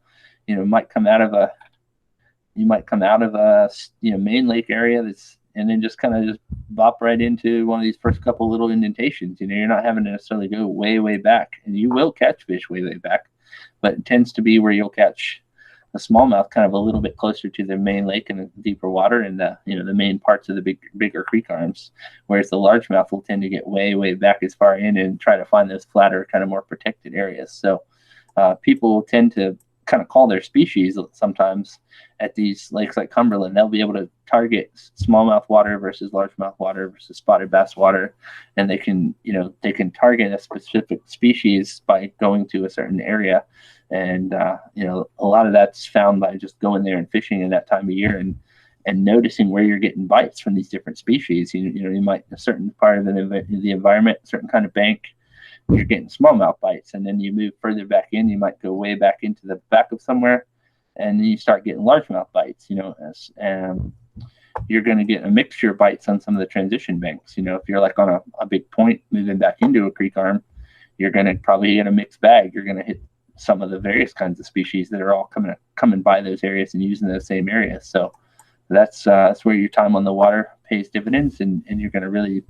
might come out of a main lake area and then just kind of just bop right into one of these first couple little indentations. You're not having to necessarily go way, way back, and you will catch fish way, way back, but it tends to be where you'll catch the smallmouth kind of a little bit closer to the main lake and the deeper water and the main parts of the bigger creek arms, whereas the largemouth will tend to get way, way back as far in and try to find those flatter, kind of more protected areas. So people tend to kind of call their species sometimes at these lakes like Cumberland. They'll be able to target smallmouth water versus largemouth water versus spotted bass water, and they can target a specific species by going to a certain area. And a lot of that's found by just going there and fishing in that time of year and noticing where you're getting bites from these different species. You might, a certain part of the environment, a certain kind of bank, you're getting smallmouth bites, and then you move further back in, you might go way back into the back of somewhere, and then you start getting largemouth bites. And you're going to get a mixture of bites on some of the transition banks. If you're like on a big point moving back into a creek arm, you're going to probably get a mixed bag. You're going to hit some of the various kinds of species that are all coming by those areas and using those same areas. So that's where your time on the water pays dividends, and you're going to really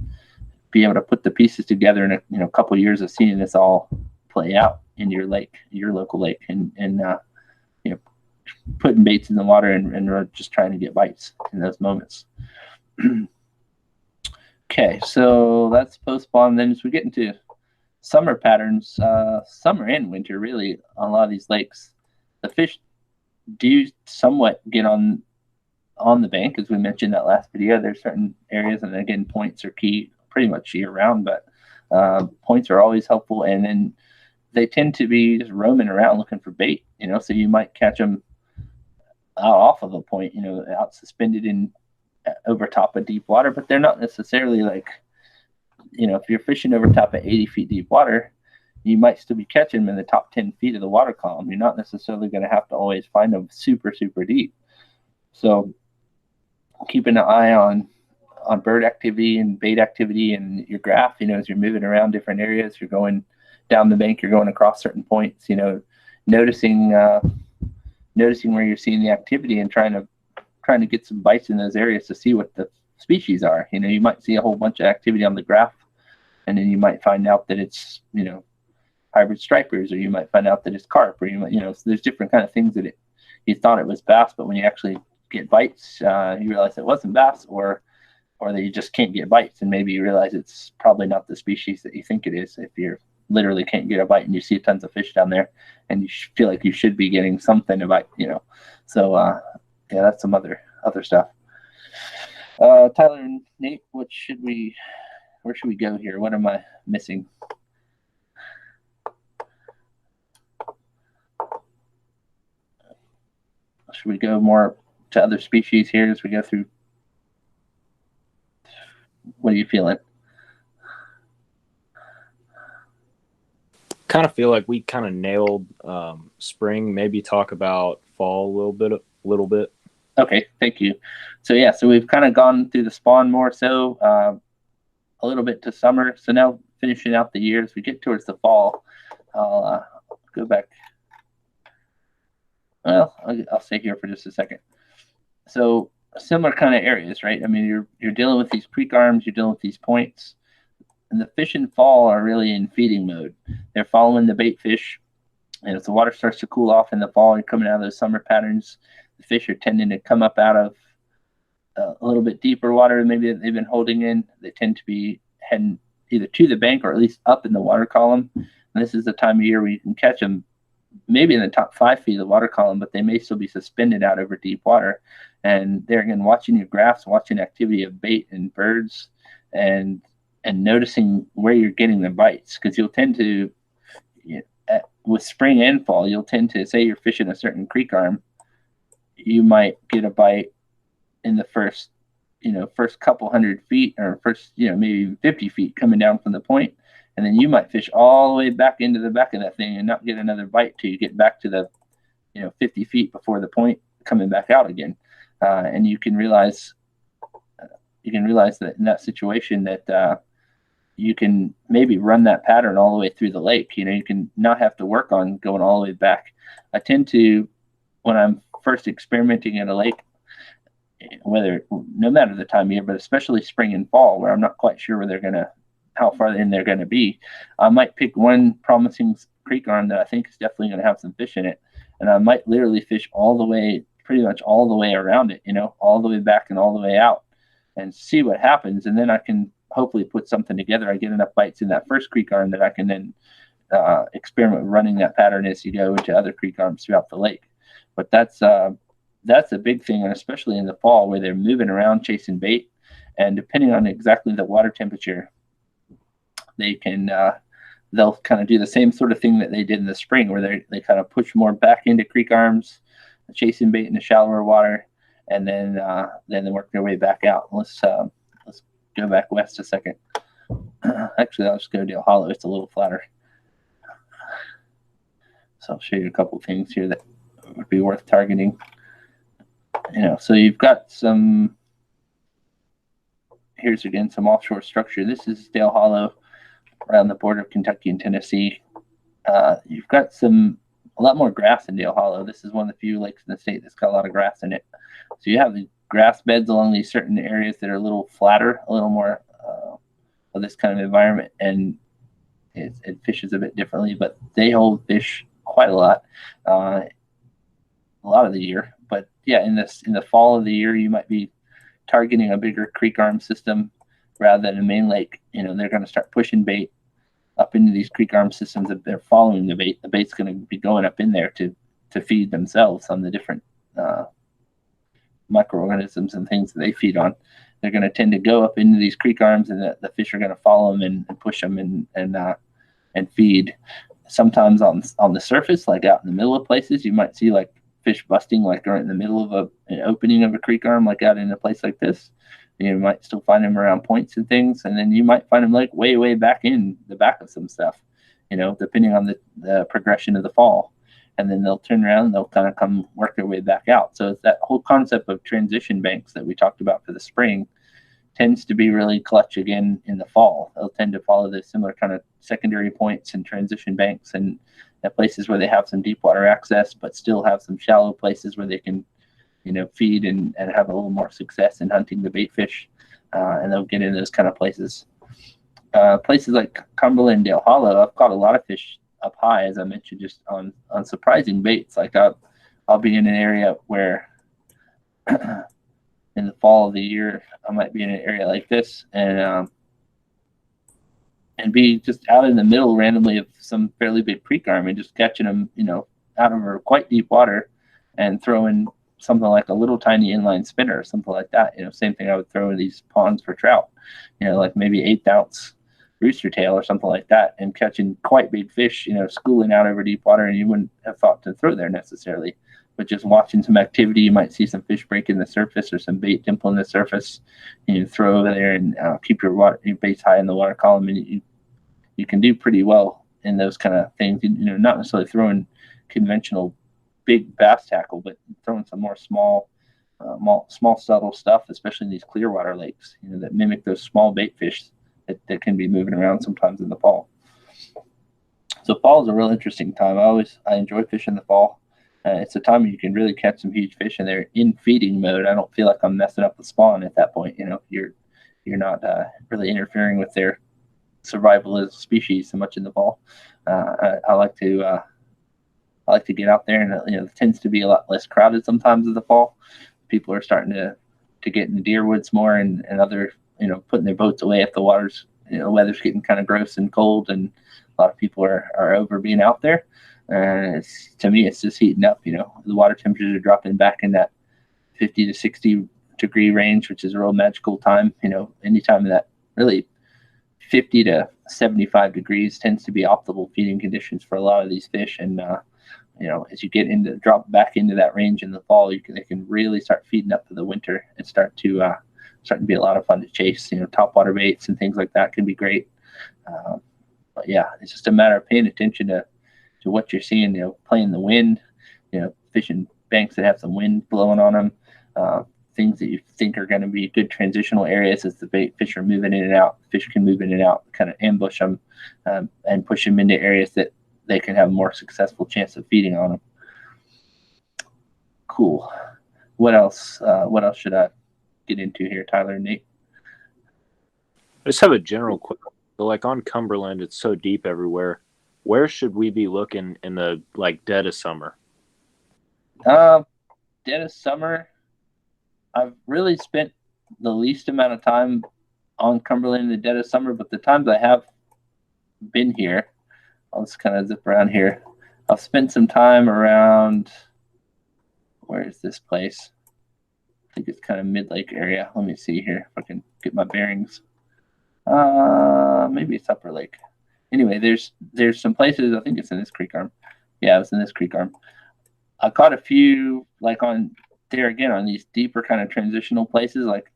be able to put the pieces together in a couple of years of seeing this all play out in your lake, your local lake, and putting baits in the water and just trying to get bites in those moments. Okay, so that's post spawn. Then as we get into summer patterns, summer and winter, really, on a lot of these lakes, the fish do somewhat get on the bank, as we mentioned that last video. There's certain areas, and again, points are key pretty much year round, but points are always helpful. And then they tend to be just roaming around looking for bait, so you might catch them off of a point, out suspended in over top of deep water, but they're not necessarily like, if you're fishing over top of 80 feet deep water, you might still be catching them in the top 10 feet of the water column. You're not necessarily going to have to always find them super, super deep. So keeping an eye on bird activity and bait activity and your graph, as you're moving around different areas, you're going down the bank, you're going across certain points, noticing where you're seeing the activity and trying to get some bites in those areas to see what the species are. You might see a whole bunch of activity on the graph, and then you might find out that it's, hybrid stripers, or you might find out that it's carp, or so there's different kind of things that you thought it was bass, but when you actually get bites, you realize it wasn't bass, or that you just can't get bites, and maybe you realize it's probably not the species that you think it is if you literally can't get a bite and you see tons of fish down there and you feel like you should be getting something to bite, So yeah, that's some other stuff. Tyler and Nate, where should we go here? What am I missing? Should we go more to other species here as we go through? What are you feeling? Kind of feel like we kind of nailed spring. Maybe talk about fall a little bit. Okay, thank you. So yeah, so we've kind of gone through the spawn more so, a little bit to summer. So now finishing out the year, as we get towards the fall, I'll go back. Well, I'll stay here for just a second. So similar kind of areas, right? I mean, you're dealing with these creek arms, you're dealing with these points, and the fish in fall are really in feeding mode. They're following the bait fish, and as the water starts to cool off in the fall, you're coming out of those summer patterns. The fish are tending to come up out of a little bit deeper water than maybe they've been holding in. They tend to be heading either to the bank or at least up in the water column. And this is the time of year where you can catch them maybe in the top 5 feet of the water column, but they may still be suspended out over deep water. And there again, watching your graphs, watching activity of bait and birds, and noticing where you're getting the bites, because you'll tend to, with spring and fall, you'll tend to, say you're fishing a certain creek arm, you might get a bite in the first couple 100 feet, or first, maybe 50 feet coming down from the point. And then you might fish all the way back into the back of that thing and not get another bite till you get back to the, 50 feet before the point, coming back out again. And you can realize that in that situation that you can maybe run that pattern all the way through the lake. You can not have to work on going all the way back. I tend to, when I'm first experimenting at a lake, no matter the time of year, but especially spring and fall, where I'm not quite sure how far in they're going to be, I might pick one promising creek arm that I think is definitely going to have some fish in it. And I might literally fish pretty much all the way around it, all the way back and all the way out, and see what happens. And then I can hopefully put something together. I get enough bites in that first creek arm that I can then experiment with running that pattern as you go into other creek arms throughout the lake. But that's a big thing, and especially in the fall where they're moving around chasing bait, and depending on exactly the water temperature, they'll kind of do the same sort of thing that they did in the spring, where they kind of push more back into creek arms, chasing bait in the shallower water, and then they work their way back out. Let's go back west a second. Actually, I'll just go Dale Hollow. It's a little flatter. So I'll show you a couple things here that would be worth targeting. So you've got here's again some offshore structure. This is Dale Hollow, around the border of Kentucky and Tennessee. You've got some a lot more grass in Dale Hollow. This is one of the few lakes in the state that's got a lot of grass in it. So you have the grass beds along these certain areas that are a little flatter, a little more of this kind of environment, and it fishes a bit differently, but they hold fish quite a lot of the year. But yeah, in the fall of the year, you might be targeting a bigger creek arm system rather than a main lake. They're going to start pushing bait up into these creek arm systems. If they're following the bait, the bait's going to be going up in there to feed themselves on the different microorganisms and things that they feed on. They're going to tend to go up into these creek arms, and the fish are going to follow them and push them and feed. Sometimes on the surface, like out in the middle of places, you might see like fish busting like right in the middle of an opening of a creek arm, like out in a place like this. You might still find them around points and things, and then you might find them like way back in the back of some stuff, depending on the progression of the fall. And then they'll turn around and they'll kind of come work their way back out. So that whole concept of transition banks that we talked about for the spring tends to be really clutch again in the fall. They'll tend to follow the similar kind of secondary points and transition banks, and at places where they have some deep water access, but still have some shallow places where they can, feed and have a little more success in hunting the bait fish. And they'll get in those kind of places. Places like Cumberland, Dale Hollow, I've caught a lot of fish up high, as I mentioned, just on surprising baits. Like I'll be in an area where in the fall of the year, I might be in an area like this and be just out in the middle randomly of some fairly big creek arm and just catching them, out of quite deep water and throwing something like a little tiny inline spinner or something like that. Same thing I would throw in these ponds for trout, like maybe 1/8 ounce rooster tail or something like that, and catching quite big fish, schooling out over deep water, and you wouldn't have thought to throw there necessarily. But just watching some activity, you might see some fish breaking the surface or some bait dimpling the surface, and you throw over there and keep your baits high in the water column, and you can do pretty well in those kind of things. Not necessarily throwing conventional big bass tackle, but throwing some more small subtle stuff, especially in these clear water lakes, that mimic those small bait fish that can be moving around sometimes in the fall. So fall is a real interesting time. I enjoy fishing the fall. It's a time you can really catch some huge fish, and they're in feeding mode. I don't feel like I'm messing up the spawn at that point. You're not really interfering with their survival as a species so much in the fall. I like to get out there, and it tends to be a lot less crowded sometimes in the fall. People are starting to get in the deer woods more, and other putting their boats away if the water's weather's getting kind of gross and cold, and a lot of people are over being out there. And to me, it's just heating up. The water temperatures are dropping back in that 50 to 60 degree range, which is a real magical time. Anytime that really 50 to 75 degrees tends to be optimal feeding conditions for a lot of these fish. And as you drop back into that range in the fall, they can really start feeding up for the winter and start to be a lot of fun to chase. Topwater baits and things like that can be great. But yeah, it's just a matter of paying attention to what you're seeing. Playing the wind, fishing banks that have some wind blowing on them. Things that you think are going to be good transitional areas as the bait fish are moving in and out. Fish can move in and out, kind of ambush them and push them into areas that they can have a more successful chance of feeding on them. Cool. What else? What else should I get into here, Tyler and Nate? I just have a general question. So like on Cumberland, it's so deep everywhere. Where should we be looking in the dead of summer? Dead of summer, I've really spent the least amount of time on Cumberland in the dead of summer, but the times I have been here, I'll just kind of zip around here. I'll spend some time around, where is this place? I think it's kind of mid-lake area. Let me see here if I can get my bearings. Maybe it's Upper Lake. Anyway, there's some places, I think it's in this creek arm. Yeah, it was in this creek arm. I caught a few on there again on these deeper kind of transitional places, like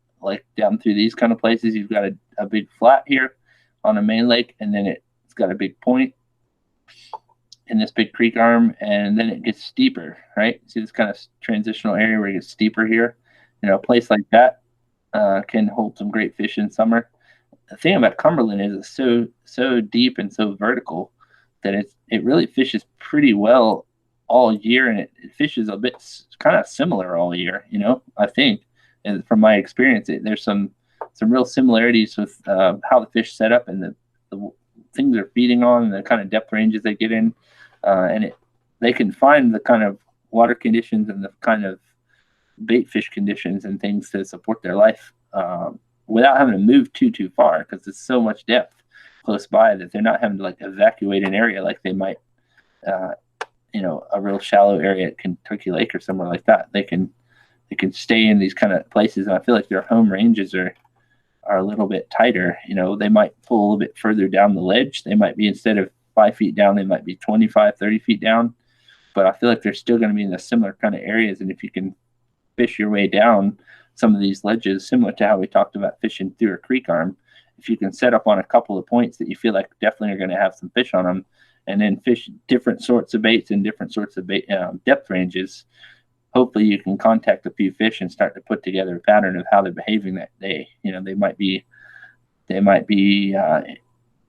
down through these kind of places. You've got a big flat here on a main lake, and then it's got a big point in this big creek arm, and then it gets steeper, right? See this kind of transitional area where it gets steeper here. A place like that can hold some great fish in summer. The thing about Cumberland is it's so deep and so vertical that it really fishes pretty well all year, and it fishes a bit kind of similar all year. I think, and from my experience, there's some real similarities with how the fish set up and the things they're feeding on, and the kind of depth ranges they get in, and they can find the kind of water conditions and the kind of bait fish conditions and things to support their life without having to move too far, because there's so much depth close by that they're not having to like evacuate an area like they might a real shallow area at Kentucky Lake or somewhere like that. They can stay in these kind of places, and I feel like their home ranges are a little bit tighter. They might pull a little bit further down the ledge. They might be, instead of 5 feet down, they might be 25, 30 feet down. But I feel like they're still going to be in the similar kind of areas. And if you can fish your way down some of these ledges, similar to how we talked about fishing through a creek arm, if you can set up on a couple of points that you feel like definitely are going to have some fish on them, and then fish different sorts of baits and different sorts of depth ranges, hopefully you can contact a few fish and start to put together a pattern of how they're behaving that day. They might be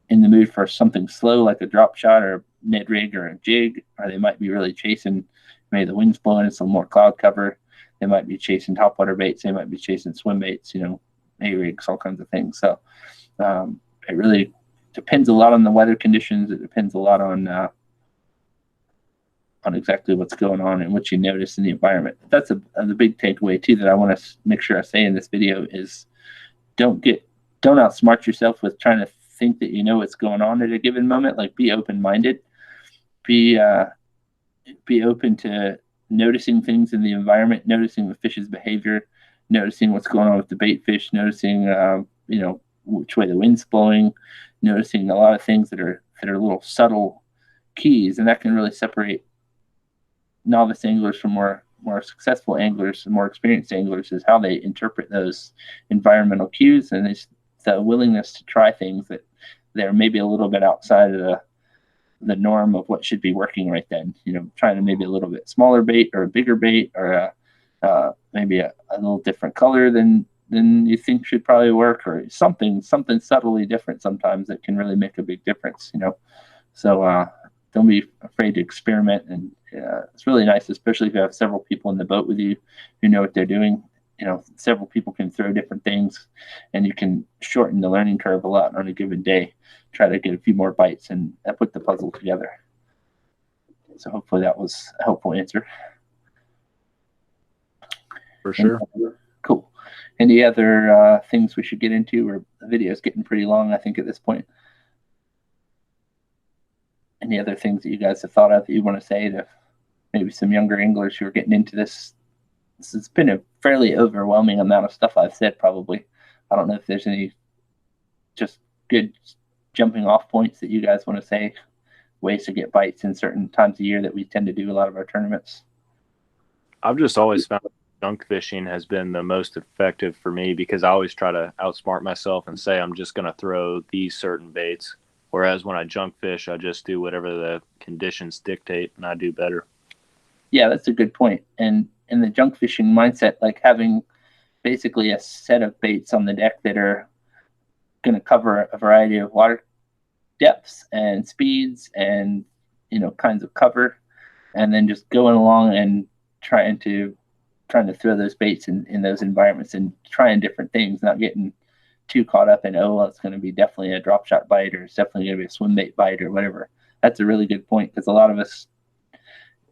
in the mood for something slow like a drop shot or a Ned rig or a jig, or they might be really chasing, maybe the wind's blowing and some more cloud cover. They might be chasing topwater baits. They might be chasing swim baits, A-rigs, all kinds of things. So it really depends a lot on the weather conditions. It depends a lot on exactly what's going on and what you notice in the environment. That's the big takeaway too that I want to make sure I say in this video is don't outsmart yourself with trying to think that you know what's going on at a given moment. Like, be open-minded, be open to noticing things in the environment, noticing the fish's behavior, noticing what's going on with the bait fish, noticing which way the wind's blowing, noticing a lot of things that are little subtle keys, and that can really separate novice anglers from more successful anglers and more experienced anglers, is how they interpret those environmental cues, and it's the willingness to try things that they're maybe a little bit outside of the norm of what should be working right then. Trying to maybe a little bit smaller bait or a bigger bait, or maybe a little different color than you think should probably work, or something subtly different sometimes that can really make a big difference. So don't be afraid to experiment, and it's really nice, especially if you have several people in the boat with you who know what they're doing. Several people can throw different things, and you can shorten the learning curve a lot on a given day. Try to get a few more bites and put the puzzle together. So hopefully that was a helpful answer. For sure. Cool. Any other things we should get into, or the video is getting pretty long, I think, at this point? Any other things that you guys have thought of that you want to say to maybe some younger anglers who are getting into this? It's been a fairly overwhelming amount of stuff I've said, probably. I don't know if there's any just good jumping off points that you guys want to say, ways to get bites in certain times of year that we tend to do a lot of our tournaments. I've just always found junk fishing has been the most effective for me, because I always try to outsmart myself and say I'm just going to throw these certain baits. Whereas when I junk fish, I just do whatever the conditions dictate, and I do better. Yeah, that's a good point. And in the junk fishing mindset, like having basically a set of baits on the deck that are going to cover a variety of water depths and speeds and kinds of cover, and then just going along and trying to throw those baits in those environments and trying different things, not getting too caught up in, it's going to be definitely a drop shot bite, or it's definitely going to be a swim bait bite, or whatever. That's a really good point, because a lot of us,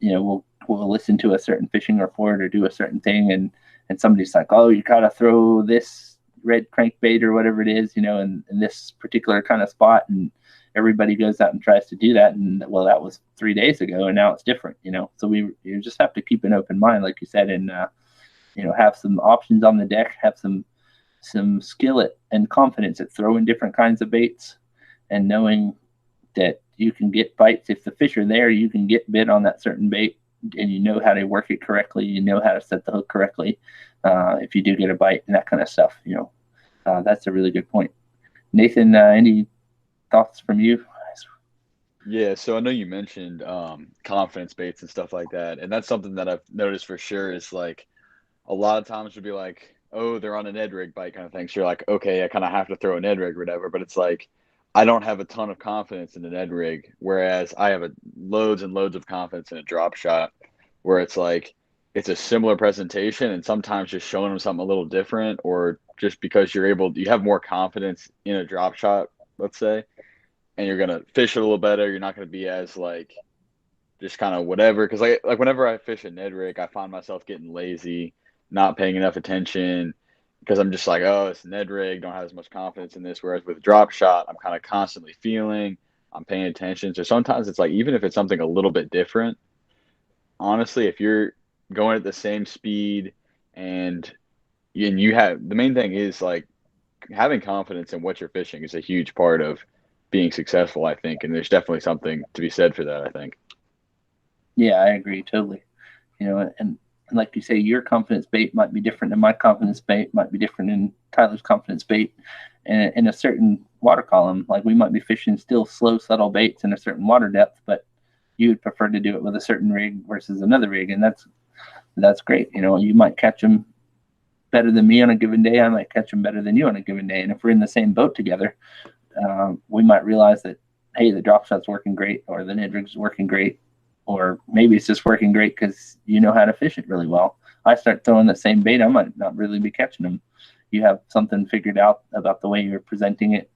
we'll listen to a certain fishing report or do a certain thing, and somebody's like, you gotta throw this red crankbait or whatever it is, in this particular kind of spot, and everybody goes out and tries to do that, and that was 3 days ago, and now it's different. So you just have to keep an open mind, like you said, and have some options on the deck, have some skill and confidence at throwing different kinds of baits, and knowing that you can get bites. If the fish are there, you can get bit on that certain bait, and you know how to work it correctly, you know how to set the hook correctly if you do get a bite, and that kind of stuff. That's a really good point. Nathan, any thoughts from you? Yeah, so I know you mentioned confidence baits and stuff like that, and that's something that I've noticed for sure, is like a lot of times would be like, they're on a Ned rig bite kind of thing, so you're like, okay, I kind of have to throw a Ned rig or whatever, but it's like, I don't have a ton of confidence in the Ned rig, whereas I have loads and loads of confidence in a drop shot, where it's like it's a similar presentation, and sometimes just showing them something a little different, or just because you have more confidence in a drop shot, let's say, and you're gonna fish it a little better. You're not gonna be as like just kind of whatever. Because like whenever I fish a Ned rig, I find myself getting lazy, not paying enough attention because I'm just like, oh, it's a Ned rig, don't have as much confidence in this. Whereas with drop shot, I'm kind of constantly feeling, I'm paying attention. So sometimes it's like, even if it's something a little bit different, honestly, if you're going at the same speed and you have, the main thing is like having confidence in what you're fishing is a huge part of being successful, I think. And there's definitely something to be said for that, I think. Yeah, I agree totally. And like you say, your confidence bait might be different than my confidence bait, might be different than Tyler's confidence bait. And in a certain water column, like we might be fishing still slow, subtle baits in a certain water depth, but you would prefer to do it with a certain rig versus another rig. And that's great. You might catch them better than me on a given day. I might catch them better than you on a given day. And if we're in the same boat together, we might realize that, hey, the drop shot's working great, or the Ned rig's working great, or maybe it's just working great because you know how to fish it really well. I start throwing the same bait, I might not really be catching them. You have something figured out about the way you're presenting it,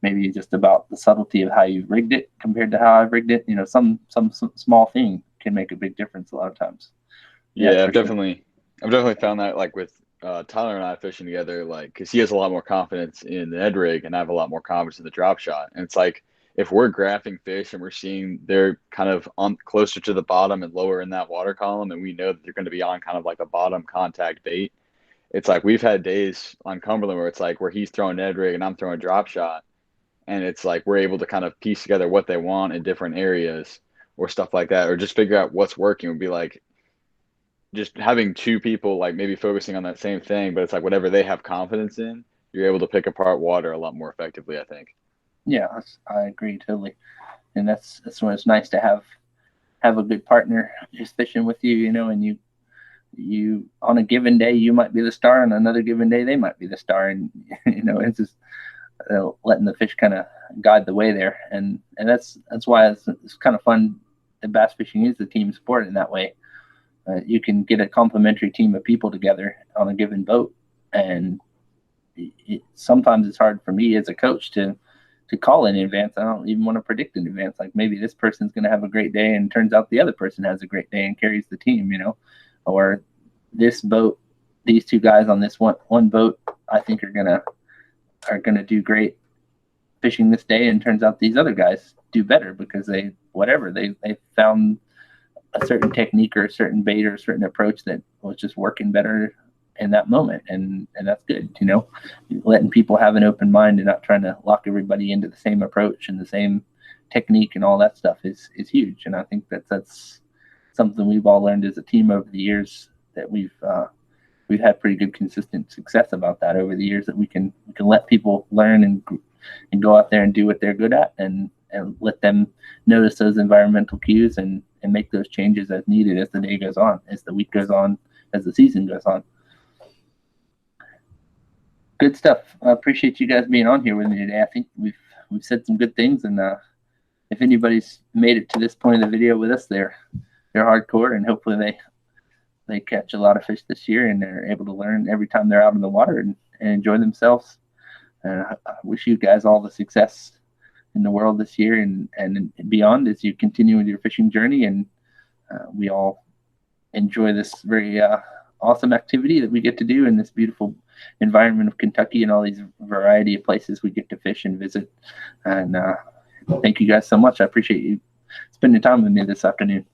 maybe just about the subtlety of how you've rigged it compared to how I've rigged it. Some small thing can make a big difference a lot of times. Yeah, I've definitely found that, like with Tyler and I fishing together, like because he has a lot more confidence in the Ned rig and I have a lot more confidence in the drop shot, and it's like if we're graphing fish and we're seeing they're kind of on closer to the bottom and lower in that water column, and we know that they're going to be on kind of like a bottom contact bait, it's like we've had days on Cumberland where it's like where he's throwing Ned rig and I'm throwing drop shot, and it's like we're able to kind of piece together what they want in different areas or stuff like that, or just figure out what's working. Would be like just having two people like maybe focusing on that same thing, but it's like whatever they have confidence in, you're able to pick apart water a lot more effectively, I think. Yeah, I agree totally. And that's when it's nice to have a good partner who's fishing with you, and you on a given day you might be the star, and another given day they might be the star, and it's just letting the fish kind of guide the way there, and that's why it's kind of fun. The bass fishing is the team sport in that way. You can get a complementary team of people together on a given boat, and sometimes it's hard for me as a coach to call in advance. I don't even want to predict in advance. Like maybe this person's going to have a great day, and turns out the other person has a great day and carries the team, or this boat, these two guys on this one boat, I think are gonna do great fishing this day, and turns out these other guys do better because they found a certain technique or a certain bait or a certain approach that was just working better in that moment, and that's good. Letting people have an open mind and not trying to lock everybody into the same approach and the same technique and all that stuff is huge. And I think that's something we've all learned as a team over the years, that we've had pretty good consistent success about that over the years, that we can let people learn and go out there and do what they're good at, and let them notice those environmental cues and make those changes as needed as the day goes on, as the week goes on, as the season goes on. Good stuff. I appreciate you guys being on here with me today. I think we've said some good things, and if anybody's made it to this point of the video with us, they're hardcore, and hopefully they catch a lot of fish this year, and they're able to learn every time they're out in the water and enjoy themselves. And I wish you guys all the success in the world this year and beyond as you continue with your fishing journey, and we all enjoy this very awesome activity that we get to do in this beautiful environment of Kentucky, and all these variety of places we get to fish and visit. And thank you guys so much. I appreciate you spending time with me this afternoon.